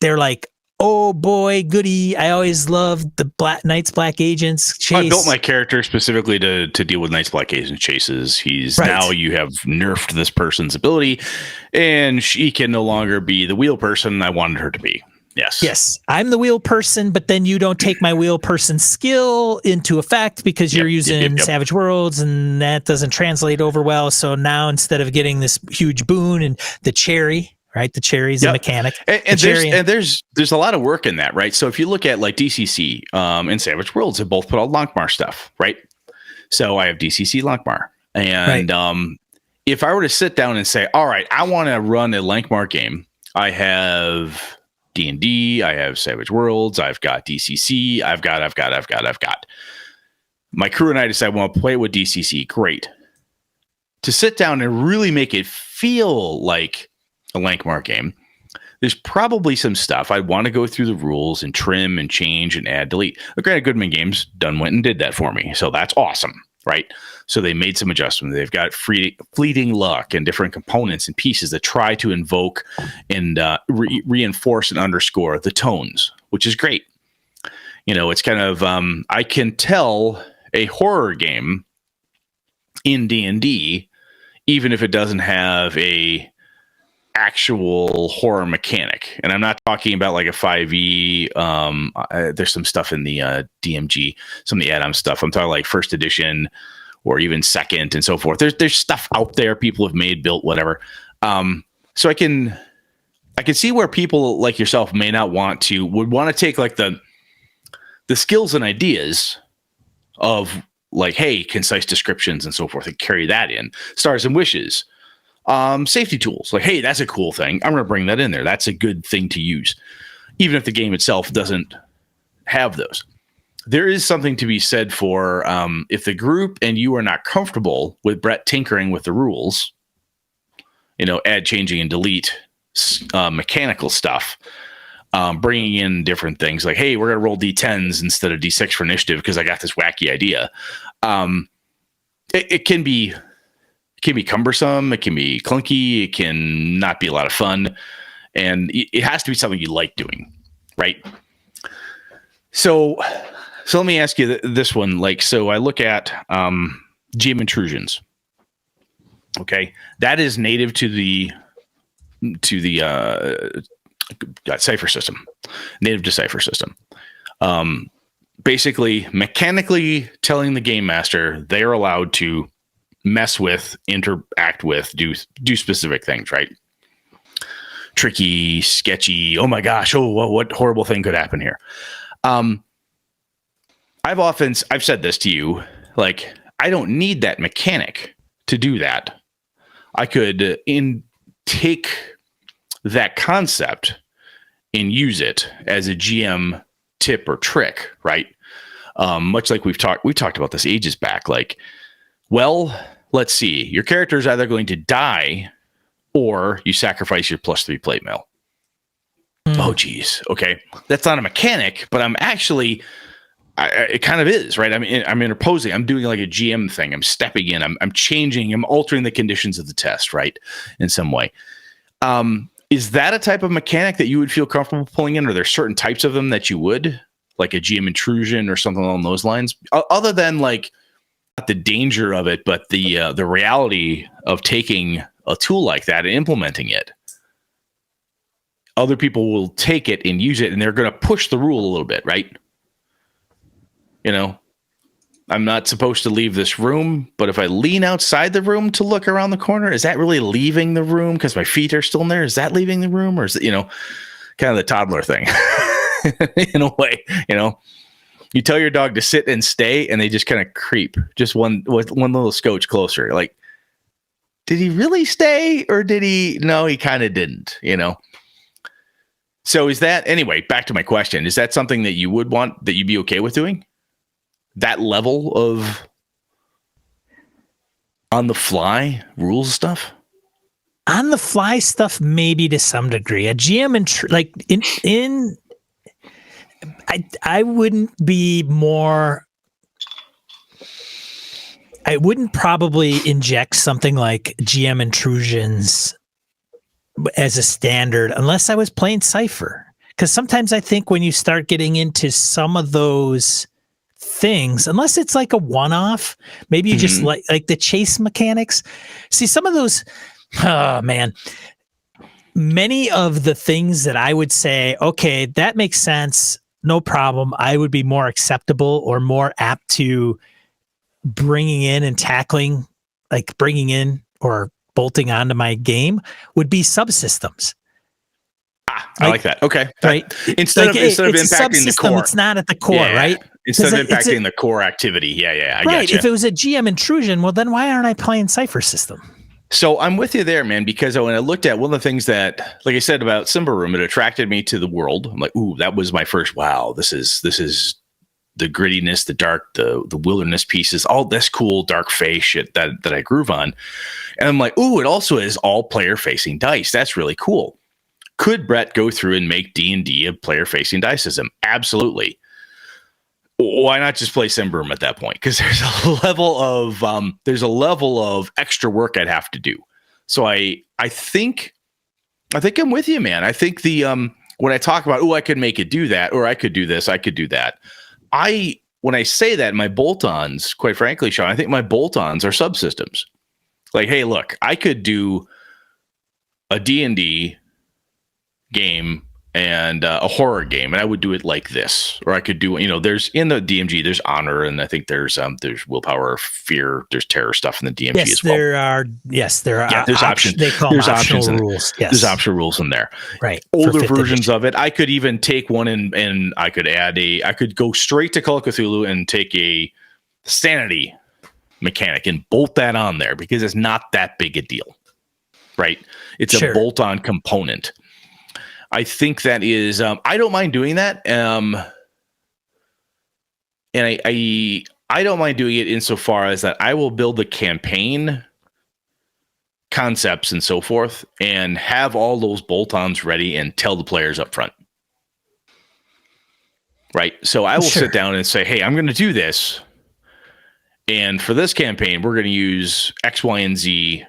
they're like, oh boy, goody. I always loved the Knights Black Agents chase. I built my character specifically to deal with Knights Black Agents chases. Now you have nerfed this person's ability and she can no longer be the wheel person I wanted her to be. Yes. I'm the wheel person, but then you don't take my wheel person skill into effect because you're using Savage Worlds and that doesn't translate over well. So now instead of getting this huge boon and the cherry, right? The cherry is a mechanic. And there's a lot of work in that, right? So if you look at like DCC and Savage Worlds, they both put out Lankmar stuff, right? So I have DCC Lankmar. And if I were to sit down and say, all right, I want to run a Lankmar game, I have D&D, I have Savage Worlds, I've got DCC, I've got. My crew and I decide we want to play with DCC. Great. To sit down and really make it feel like a Lankmar game, there's probably some stuff I'd want to go through the rules and trim and change and add, delete. Granted, Goodman Games went and did that for me, so that's awesome, right? So they made some adjustments. They've got fleeting luck and different components and pieces that try to invoke and reinforce and underscore the tones, which is great. It's kind of, I can tell a horror game in D&D, even if it doesn't have a actual horror mechanic. And I'm not talking about like a 5e. There's some stuff in the DMG, some of the add-on stuff. I'm talking like first edition or even second and so forth. There's stuff out there people have made, built, whatever. So I can see where people like yourself would want to take like the skills and ideas of like, hey, concise descriptions and so forth, and carry that in. Stars and wishes. Safety tools. Like, hey, that's a cool thing. I'm going to bring that in there. That's a good thing to use. Even if the game itself doesn't have those. There is something to be said for if the group and you are not comfortable with Brett tinkering with the rules, add, changing, and delete mechanical stuff, bringing in different things like, hey, we're going to roll D10s instead of D6 for initiative because I got this wacky idea. It can be cumbersome. It can be clunky. It can not be a lot of fun. And it has to be something you like doing, right? So let me ask you this one. Like, so I look at GM intrusions. Okay, that is native to the Cypher system, native to Cypher system. Basically, mechanically telling the game master they're allowed to mess with, interact with, do specific things, right? Tricky, sketchy. Oh my gosh! Oh, what horrible thing could happen here? I've said this to you, like, I don't need that mechanic to do that. I could take that concept and use it as a GM tip or trick, right? Much like we talked about this ages back. Like, well, let's see. Your character is either going to die or you sacrifice your +3 plate mail. Oh, geez. Okay. That's not a mechanic, but I'm actually, it kind of is, right? I'm interposing. I'm doing like a GM thing. I'm stepping in. I'm changing. I'm altering the conditions of the test, right? In some way. Is that a type of mechanic that you would feel comfortable pulling in? Are there certain types of them that you would, like a GM intrusion or something along those lines? Other than like not the danger of it, but the reality of taking a tool like that and implementing it. Other people will take it and use it, and they're going to push the rule a little bit, right? You know, I'm not supposed to leave this room, but if I lean outside the room to look around the corner, is that really leaving the room because my feet are still in there? Is that leaving the room, or is it, kind of the toddler thing in a way? You tell your dog to sit and stay, and they just kind of creep just one little scotch closer. Like, did he really stay, or did he? No, he kind of didn't. So is that, anyway, back to my question, is that something that you would want, that you'd be okay with doing? That level of on the fly rules stuff? On the fly stuff, maybe to some degree. A GM I wouldn't be more. I wouldn't probably inject something like GM intrusions as a standard unless I was playing Cypher. Because sometimes I think when you start getting into some of those things, unless it's like a one-off, maybe you just like the chase mechanics. See, some of those, oh man, many of the things that I would say, okay, that makes sense, no problem, I would be more acceptable or more apt to bringing in and tackling, like bringing in or bolting onto my game, would be subsystems. I like that. Okay. Right. Instead of impacting the core. It's not at the core, right? Instead of impacting the core activity. Yeah. I right. Gotcha. If it was a GM intrusion, well, then why aren't I playing Cypher System? So I'm with you there, man, because when I looked at one of the things that, like I said about Simba Room, it attracted me to the world. I'm like, ooh, that was my first, wow, this is the grittiness, the dark, the wilderness pieces, all this cool dark face shit that I groove on. And I'm like, ooh, it also is all player facing dice. That's really cool. Could Brett go through and make D&D a player facing dice system? Absolutely. Why not just play Simba at that point? Because there's a level of extra work I'd have to do. So I think I'm with you, man. I think when I talk about, I could make it do that, or I could do this, I could do that. When I say that, my bolt-ons, quite frankly, Sean, I think my bolt-ons are subsystems. Like, hey, look, I could do a D&D game and a horror game, and I would do it like this, or I could do, there's in the DMG, there's honor, and I think there's willpower, fear, there's terror stuff in the DMG as well. There are there's options. They call there's them options rules. Yes. There's optional rules in there. Right. Older versions of it, I could even take one and I could I could go straight to Call of Cthulhu and take a sanity mechanic and bolt that on there because it's not that big a deal, right? It's a bolt-on component. I think that is, I don't mind doing that. And I don't mind doing it insofar as that I will build the campaign concepts and so forth and have all those bolt-ons ready and tell the players up front. Right. So I will sit down and say, hey, I'm going to do this. And for this campaign, we're going to use X, Y, and Z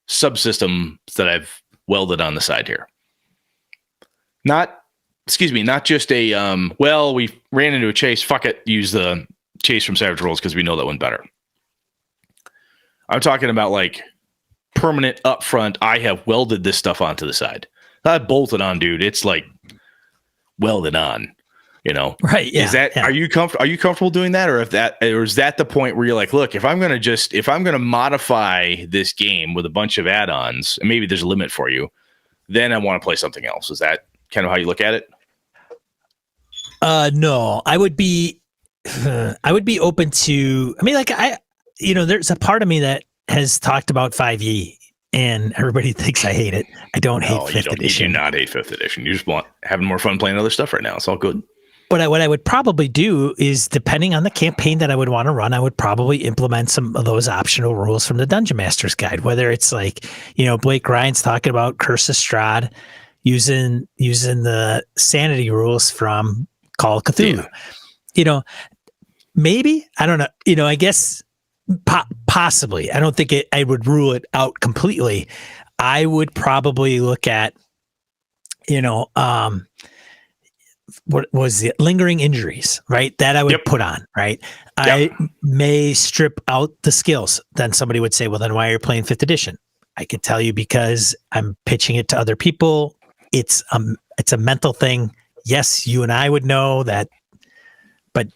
subsystems that I've welded on the side here. Not just we ran into a chase, fuck it, use the chase from Savage Worlds because we know that one better. I'm talking about like permanent upfront, I have welded this stuff onto the side. Not bolted on, dude. It's like welded on, Right. Yeah. Is that, are you comfortable doing that? Or is that the point where you're like, look, if I'm going to modify this game with a bunch of add-ons, and maybe there's a limit for you, then I want to play something else. Is that kind of how you look at it? No, I would be I would be open to. I mean, like there's a part of me that has talked about 5e, and everybody thinks I hate it. I don't hate fifth edition. You do not hate fifth edition. You just want having more fun playing other stuff right now. It's all good. What I would probably do is, depending on the campaign that I would want to run, I would probably implement some of those optional rules from the Dungeon Master's Guide. Whether it's like, Blake Ryan's talking about Curse of Strahd, using the sanity rules from Call of Cthulhu. Yeah. Maybe, I don't know. I guess possibly. I don't think I would rule it out completely. I would probably look at, what was it? Lingering injuries, right? That I would put on, right? Yep. I may strip out the skills. Then somebody would say, well, then why are you playing 5th edition? I could tell you because I'm pitching it to other people. It's a mental thing. Yes, you and I would know that, but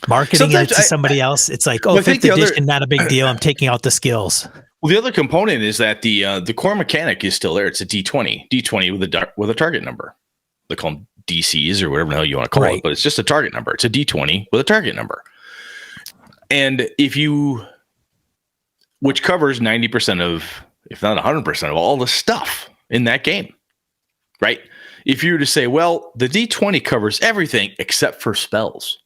marketing it to somebody else, it's like, 5th edition, not a big deal. I'm taking out the skills. Well, the other component is that the core mechanic is still there. It's a D20 with a target number. They call them DCs or whatever the hell you want to call it, but it's just a target number. It's a D20 with a target number. And which covers 90% of, if not 100% of all the stuff in that game, right? If you were to say, well, the D20 covers everything except for spells.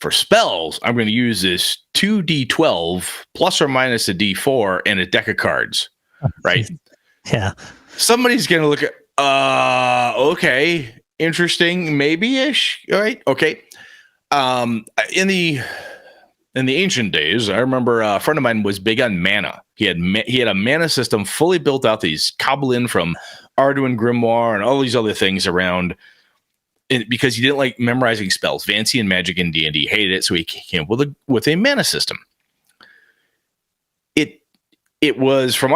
For spells, I'm going to use this 2D12 plus or minus a D4 and a deck of cards, right? Yeah. Somebody's going to look at, okay, interesting, maybe-ish. All right, okay. In the ancient days, I remember a friend of mine was big on mana. He had a mana system fully built out. These cobble in from Arduin Grimoire and all these other things around, because he didn't like memorizing spells. Fancy and Magic and D&D hated it, so he came up with a mana system. It was, for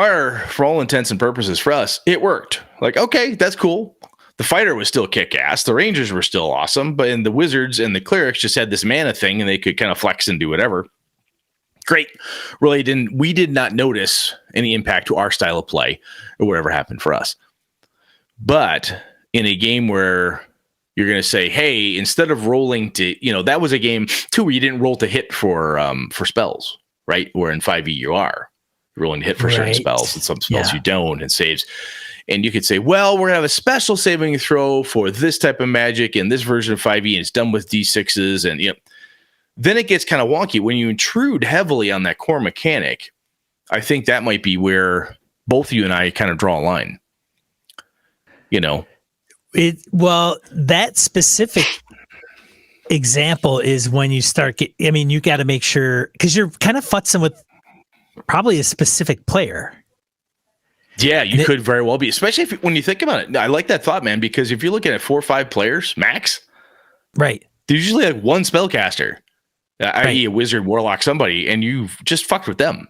all intents and purposes for us, it worked. Like, okay, that's cool. The fighter was still kick-ass. The rangers were still awesome, but the wizards and the clerics just had this mana thing, and they could kind of flex and do whatever. Great. We did not notice any impact to our style of play or whatever happened for us. But in a game where you're going to say, hey, instead of rolling to, that was a game too where you didn't roll to hit for spells, right? Where in 5e you are rolling to hit for certain spells, and some spells you don't, and saves. And you could say, well, we're going to have a special saving throw for this type of magic in this version of 5e, and it's done with D6s. And then it gets kind of wonky. When you intrude heavily on that core mechanic, I think that might be where both you and I kind of draw a line. Well, that specific example is when you start you got to make sure, because you're kind of futzing with probably a specific player. Yeah, you could very well be, especially when you think about it. I like that thought, man, because if you're looking at 4 or 5 players max, right? There's usually like one spellcaster, i.e. a wizard, warlock, somebody, and you've just fucked with them.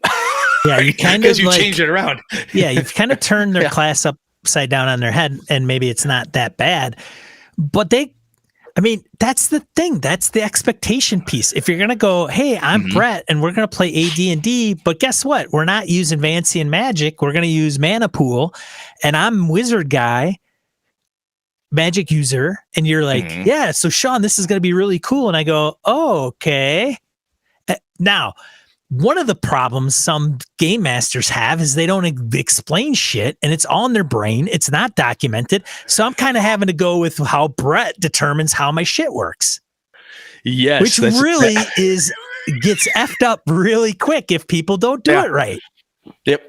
Yeah, you kind of changed it around. Yeah, you've kind of turned their class upside down on their head, and maybe it's not that bad, but that's the thing. That's the expectation piece. If you're going to go, hey, I'm Brett, and we're going to play AD&D, but guess what? We're not using Fancy and Magic. We're going to use Mana Pool, and I'm Wizard guy, Magic user, and you're like, yeah, so Sean, this is going to be really cool. And I go, oh, okay. Now, one of the problems some game masters have is they don't explain shit, and it's all in their brain. It's not documented. So I'm kind of having to go with how Brett determines how my shit works. Yes. Which really gets effed up really quick if people don't do it right. Yep.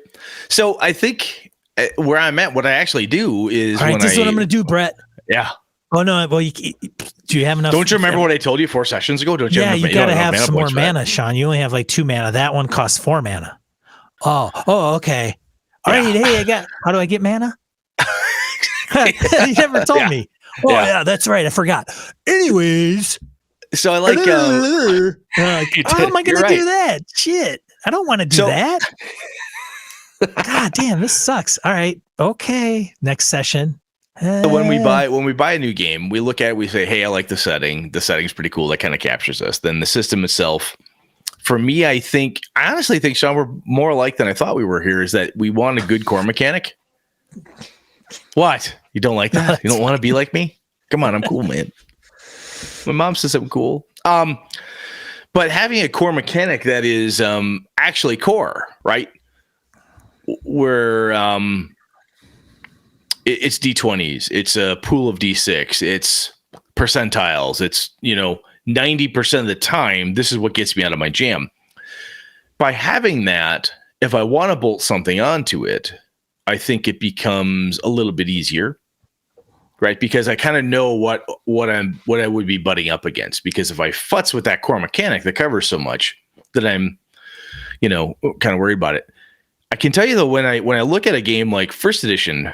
So I think where I'm at, what I actually do is, all right, this is what I'm going to do, Brett. Yeah. Oh, no. Well, do you have enough? Don't you remember what I told you 4 sessions ago? Don't you? Yeah, you got to have some more mana, Sean. You only have like 2 mana. That one costs 4 mana. Oh, okay. All right. Hey, how do I get mana? You never told me. Oh, yeah, that's right. I forgot. Anyways. So I like, how am I going to do that? Shit. I don't want to do that. God damn, this sucks. All right. Okay. Next session. So when we buy a new game, we look at it, we say, hey, I like the setting. The setting's pretty cool. That kind of captures us. Then the system itself, for me, I honestly think, Sean, we're more alike than I thought we were here, is that we want a good core mechanic. What? You don't like that? You don't want to be like me? Come on, I'm cool, man. My mom says I'm cool. But having a core mechanic that is actually core, right? Where it's D20s, it's a pool of D6, it's percentiles, it's 90% of the time, this is what gets me out of my jam. By having that, if I want to bolt something onto it, I think it becomes a little bit easier, right? Because I kind of know what I would be butting up against. Because if I futz with that core mechanic that covers so much, that I'm, kind of worried about it. I can tell you though, when I look at a game like First Edition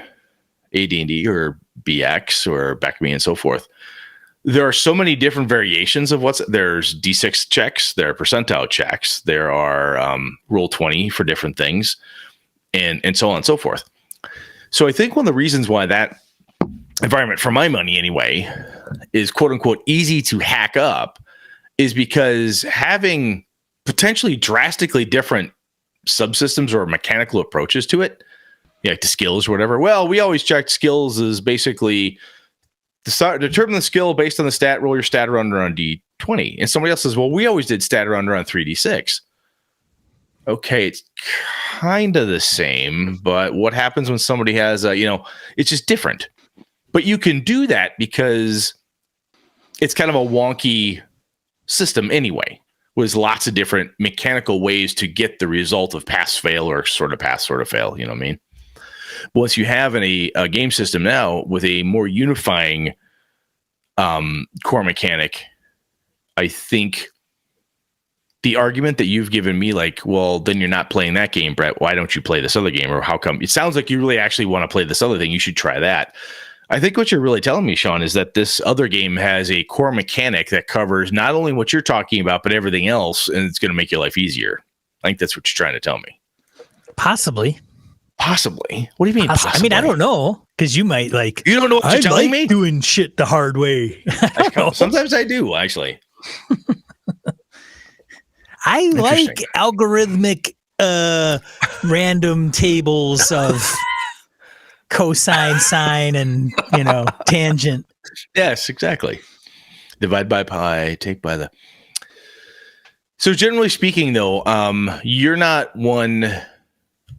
AD&D or BX or Backme and so forth, there are so many different variations of there's D6 checks, there are percentile checks, there are roll 20 for different things, and so on and so forth. So I think one of the reasons why that environment, for my money anyway, is quote unquote easy to hack up is because having potentially drastically different subsystems or mechanical approaches to it, like the skills or whatever. Well, we always checked skills as basically determine the skill based on the stat, roll your stat around on D20. And somebody else says, well, we always did stat around on 3D6. Okay, it's kind of the same, but what happens when somebody has it's just different. But you can do that because it's kind of a wonky system anyway, with lots of different mechanical ways to get the result of pass fail or sort of pass, sort of fail. You know what I mean? Once you have a game system now with a more unifying core mechanic, I think the argument that you've given me, like, well, then you're not playing that game, Brett. Why don't you play this other game? Or how come? It sounds like you really actually want to play this other thing. You should try that. I think what you're really telling me, Sean, is that this other game has a core mechanic that covers not only what you're talking about, but everything else, and it's going to make your life easier. I think that's what you're trying to tell me. Possibly. What do you mean? Possibly? I mean, I don't know, because you might You don't know what you're telling me? Doing shit the hard way. Sometimes I do, actually. I like algorithmic random tables of cosine, sine, and tangent. Yes, exactly. Divide by pi, take by the. So generally speaking, though, you're not one.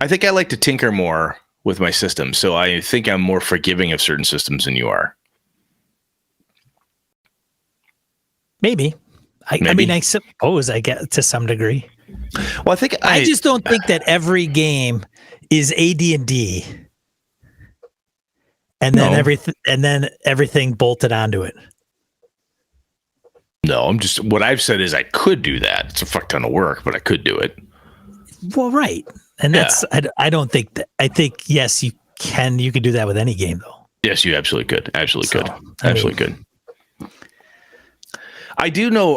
I think I like to tinker more with my system, so I think I'm more forgiving of certain systems than you are. Maybe. I mean, I suppose I get to some degree. Well, I think I just don't think that every game is AD&D, and then everything bolted onto it. No, what I've said is I could do that. It's a fuck ton of work, but I could do it. Well, right. And that's, I don't think that, I think, yes, you could do that with any game though. Yes, you absolutely could. Absolutely could. Absolutely could. I do know,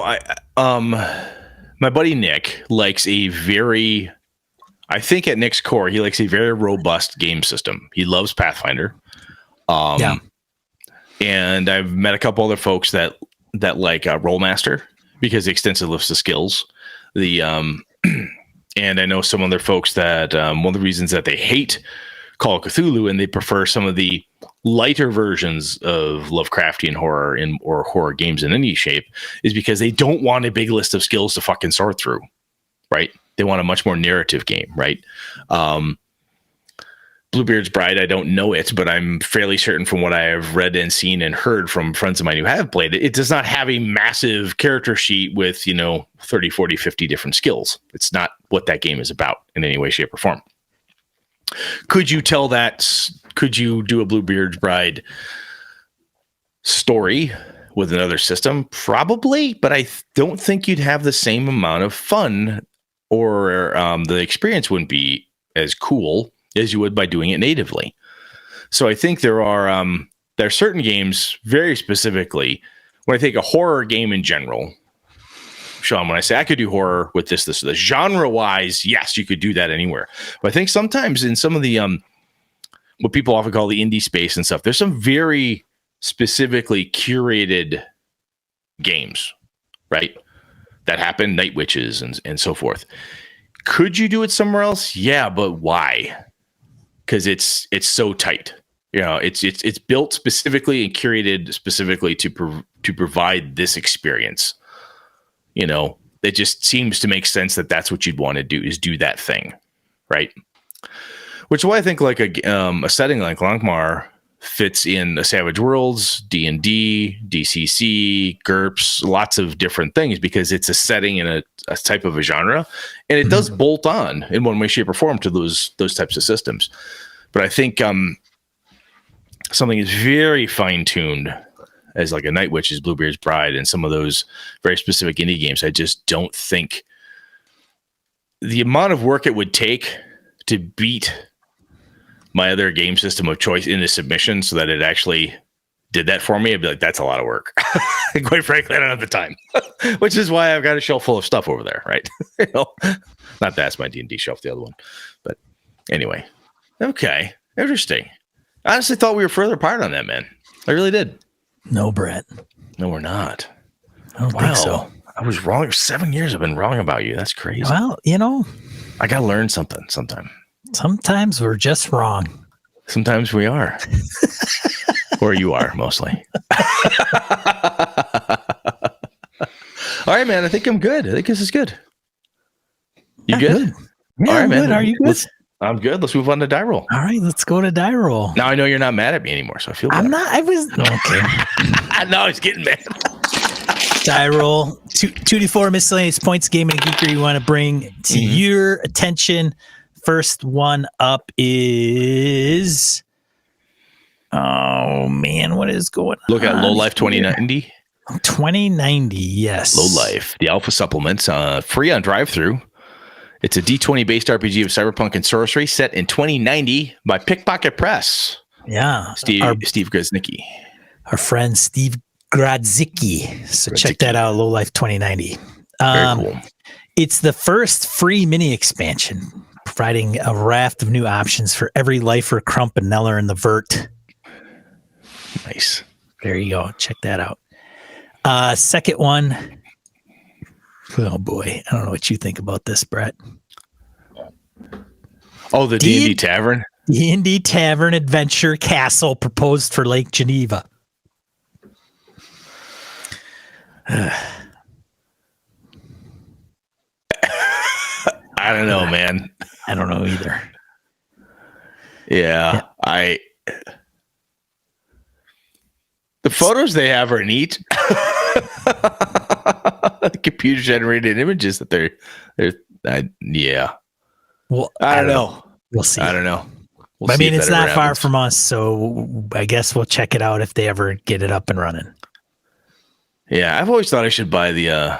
my buddy Nick likes I think at Nick's core, he likes a very robust game system. He loves Pathfinder. And I've met a couple other folks that like Rollmaster because the extensive lists of skills. And I know some other folks that one of the reasons that they hate Call of Cthulhu and they prefer some of the lighter versions of Lovecraftian horror or horror games in any shape is because they don't want a big list of skills to fucking sort through, right? They want a much more narrative game, right? Bluebeard's Bride, I don't know it, but I'm fairly certain from what I have read and seen and heard from friends of mine who have played it, it does not have a massive character sheet with, 30, 40, 50 different skills. It's not what that game is about in any way, shape, or form. Could you do a Bluebeard's Bride story with another system? Probably, but I don't think you'd have the same amount of fun or the experience wouldn't be as cool as you would by doing it natively. So I think there are certain games very specifically, when I take a horror game in general, Sean, when I say I could do horror with this, genre wise, yes, you could do that anywhere. But I think sometimes in some of the, what people often call the indie space and stuff, there's some very specifically curated games, right? That happen, Night Witches and so forth. Could you do it somewhere else? Yeah, but why? Because it's so tight. It's built specifically and curated specifically to provide this experience. it just seems to make sense that that's what you'd want to do, is do that thing, right? Which is why I think like a setting like Langmar fits in the Savage Worlds, D&D, DCC, GURPS, lots of different things, because it's a setting in a type of a genre, and it does bolt on in one way, shape, or form to those types of systems. But I think something is very fine-tuned as like a Night Witch's Bluebeard's Bride and some of those very specific indie games. I just don't think the amount of work it would take to beat my other game system of choice in the submission so that it actually did that for me, I'd be like, that's a lot of work. And quite frankly, I don't have the time, which is why I've got a shelf full of stuff over there, right? Not that's my D&D shelf, the other one. But anyway, okay, interesting. I honestly thought we were further apart on that, man. I really did. No, Brett. No, we're not. I don't think so. I was wrong. 7 years I've been wrong about you. That's crazy. Well, I got to learn something sometime. Sometimes we're just wrong. Sometimes we are. Or you are, mostly. All right, man. I think I'm good. I think this is good. You good? Yeah, all right, man. Good. Are you good? I'm good. Let's move on to die roll. All right, let's go to die roll. Now I know you're not mad at me anymore, so I feel better. I'm not. I was okay. No, he's getting mad. Die roll 2d4 miscellaneous points, gaming and geekery you want to bring to your attention. First one up is, oh man, what is going on? Look at Low Life 2090. 2090, yes. Low Life, the alpha supplements, free on drive-through. It's a D20 based RPG of cyberpunk and sorcery set in 2090 by Pickpocket Press. Yeah, Steve Gradzicki. Our friend Steve Gradzicki. So check that out, Low Life 2090. Very cool. It's the first free mini expansion, providing a raft of new options for every lifer, crump, and neller in the vert. Nice. There you go. Check that out. Second one. Oh boy, I don't know what you think about this, Brett. Oh, the D&D Tavern? D&D Tavern Adventure Castle proposed for Lake Geneva. I don't know, man. I don't know either. Yeah. The photos they have are neat. Computer generated images that they're yeah. Well, I don't know. We'll see. I don't know. I mean, it's not far from us, so I guess we'll check it out if they ever get it up and running. Yeah, I've always thought I should buy the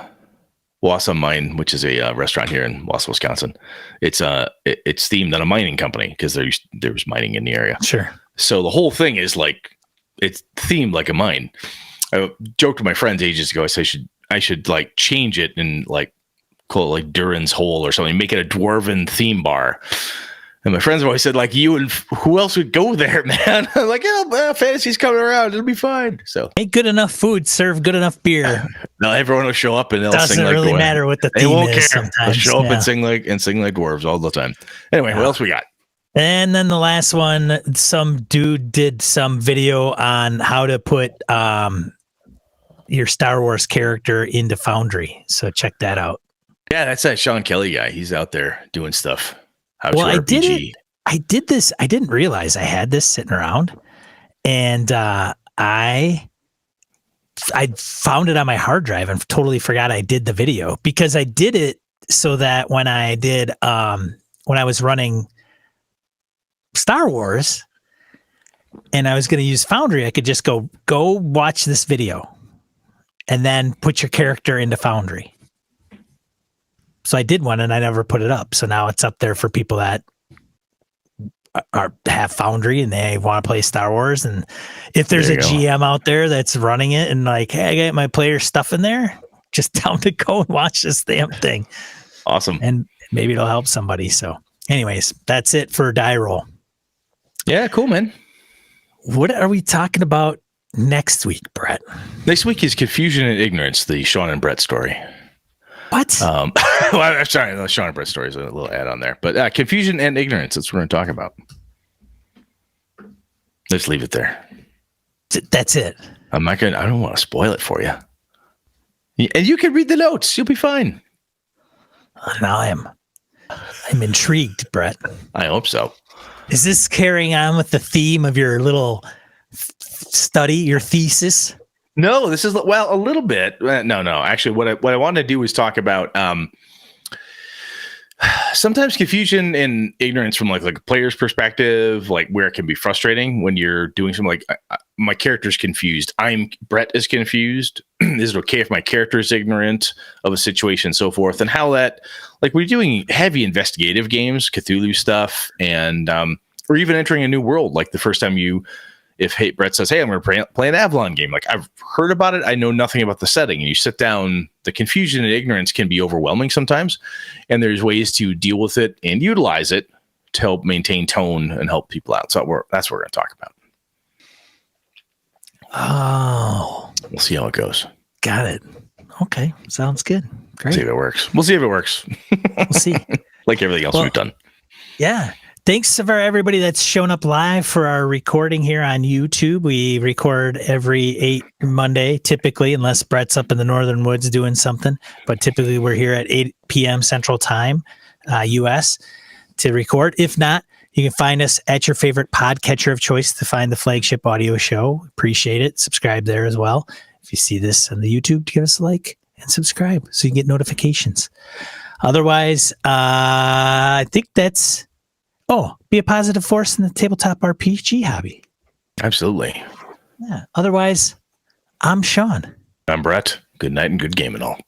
Wausau Mine, which is a restaurant here in Wausau, Wisconsin. It's themed on a mining company because there was mining in the area. Sure. So the whole thing is like it's themed like a mine. I joked with my friends ages ago. I said I should like change it and like call it like Durin's Hole or something. Make it a dwarven theme bar. And my friends have always said, like, you and who else would go there, man? I'm like, yeah, fantasy's coming around. It'll be fine. So ain't good enough food, serve good enough beer. Now everyone will show up and they'll doesn't sing like really matter what the theme they won't is. Care. Sometimes they'll show up and sing like dwarves all the time. Anyway, what else we got? And then the last one, some dude did some video on how to put your Star Wars character into Foundry. So check that out. Yeah, that's that Sean Kelly guy. He's out there doing stuff. Well, I did it. I did this. I didn't realize I had this sitting around, and I found it on my hard drive and totally forgot I did the video because I did it so that when I did when I was running Star Wars and I was going to use Foundry, I could just go watch this video and then put your character into Foundry. So I did one and I never put it up. So now it's up there for people that have Foundry and they want to play Star Wars. And if there's a GM out there that's running it and like, hey, I got my player stuff in there, just tell them to go and watch this damn thing. Awesome. And maybe it'll help somebody. So anyways, that's it for die roll. Yeah, cool, man. What are we talking about next week, Brett? Next week is Confusion and Ignorance, the Sean and Brett story. What? Well, I'm sorry, the Sean and Brett story is a little add on there, but Confusion and Ignorance, that's what we're going to talk about. Let's leave it there. That's it. I don't want to spoil it for you. And you can read the notes. You'll be fine. Now I'm intrigued, Brett. I hope so. Is this carrying on with the theme of your little study, your thesis? No, this is, well, a little bit. No. Actually, what I wanted to do was talk about sometimes confusion and ignorance from like a player's perspective, like where it can be frustrating when you're doing something like my character's confused. Brett is confused. Is it okay if my character is ignorant of a situation and so forth? And how that, like, we're doing heavy investigative games, Cthulhu stuff, and or even entering a new world. Like the first time Brett says, hey, I'm going to play an Avalon game. Like, I've heard about it. I know nothing about the setting. And you sit down, the confusion and ignorance can be overwhelming sometimes. And there's ways to deal with it and utilize it to help maintain tone and help people out. So that's what we're going to talk about. Oh. We'll see how it goes. Got it. Okay. Sounds good. Great. See if it works. We'll see if it works. We'll see. Like everything else we've done. Yeah. Thanks for everybody that's shown up live for our recording here on YouTube. We record every 8 Monday, typically, unless Brett's up in the northern woods doing something. But typically we're here at 8 p.m. Central Time, U.S., to record. If not, you can find us at your favorite podcatcher of choice to find the flagship audio show. Appreciate it. Subscribe there as well. If you see this on the YouTube, give us a like and subscribe so you can get notifications. Otherwise, I think that's... be a positive force in the tabletop RPG hobby. Absolutely. Yeah. Otherwise, I'm Sean. I'm Brett. Good night and good game and all.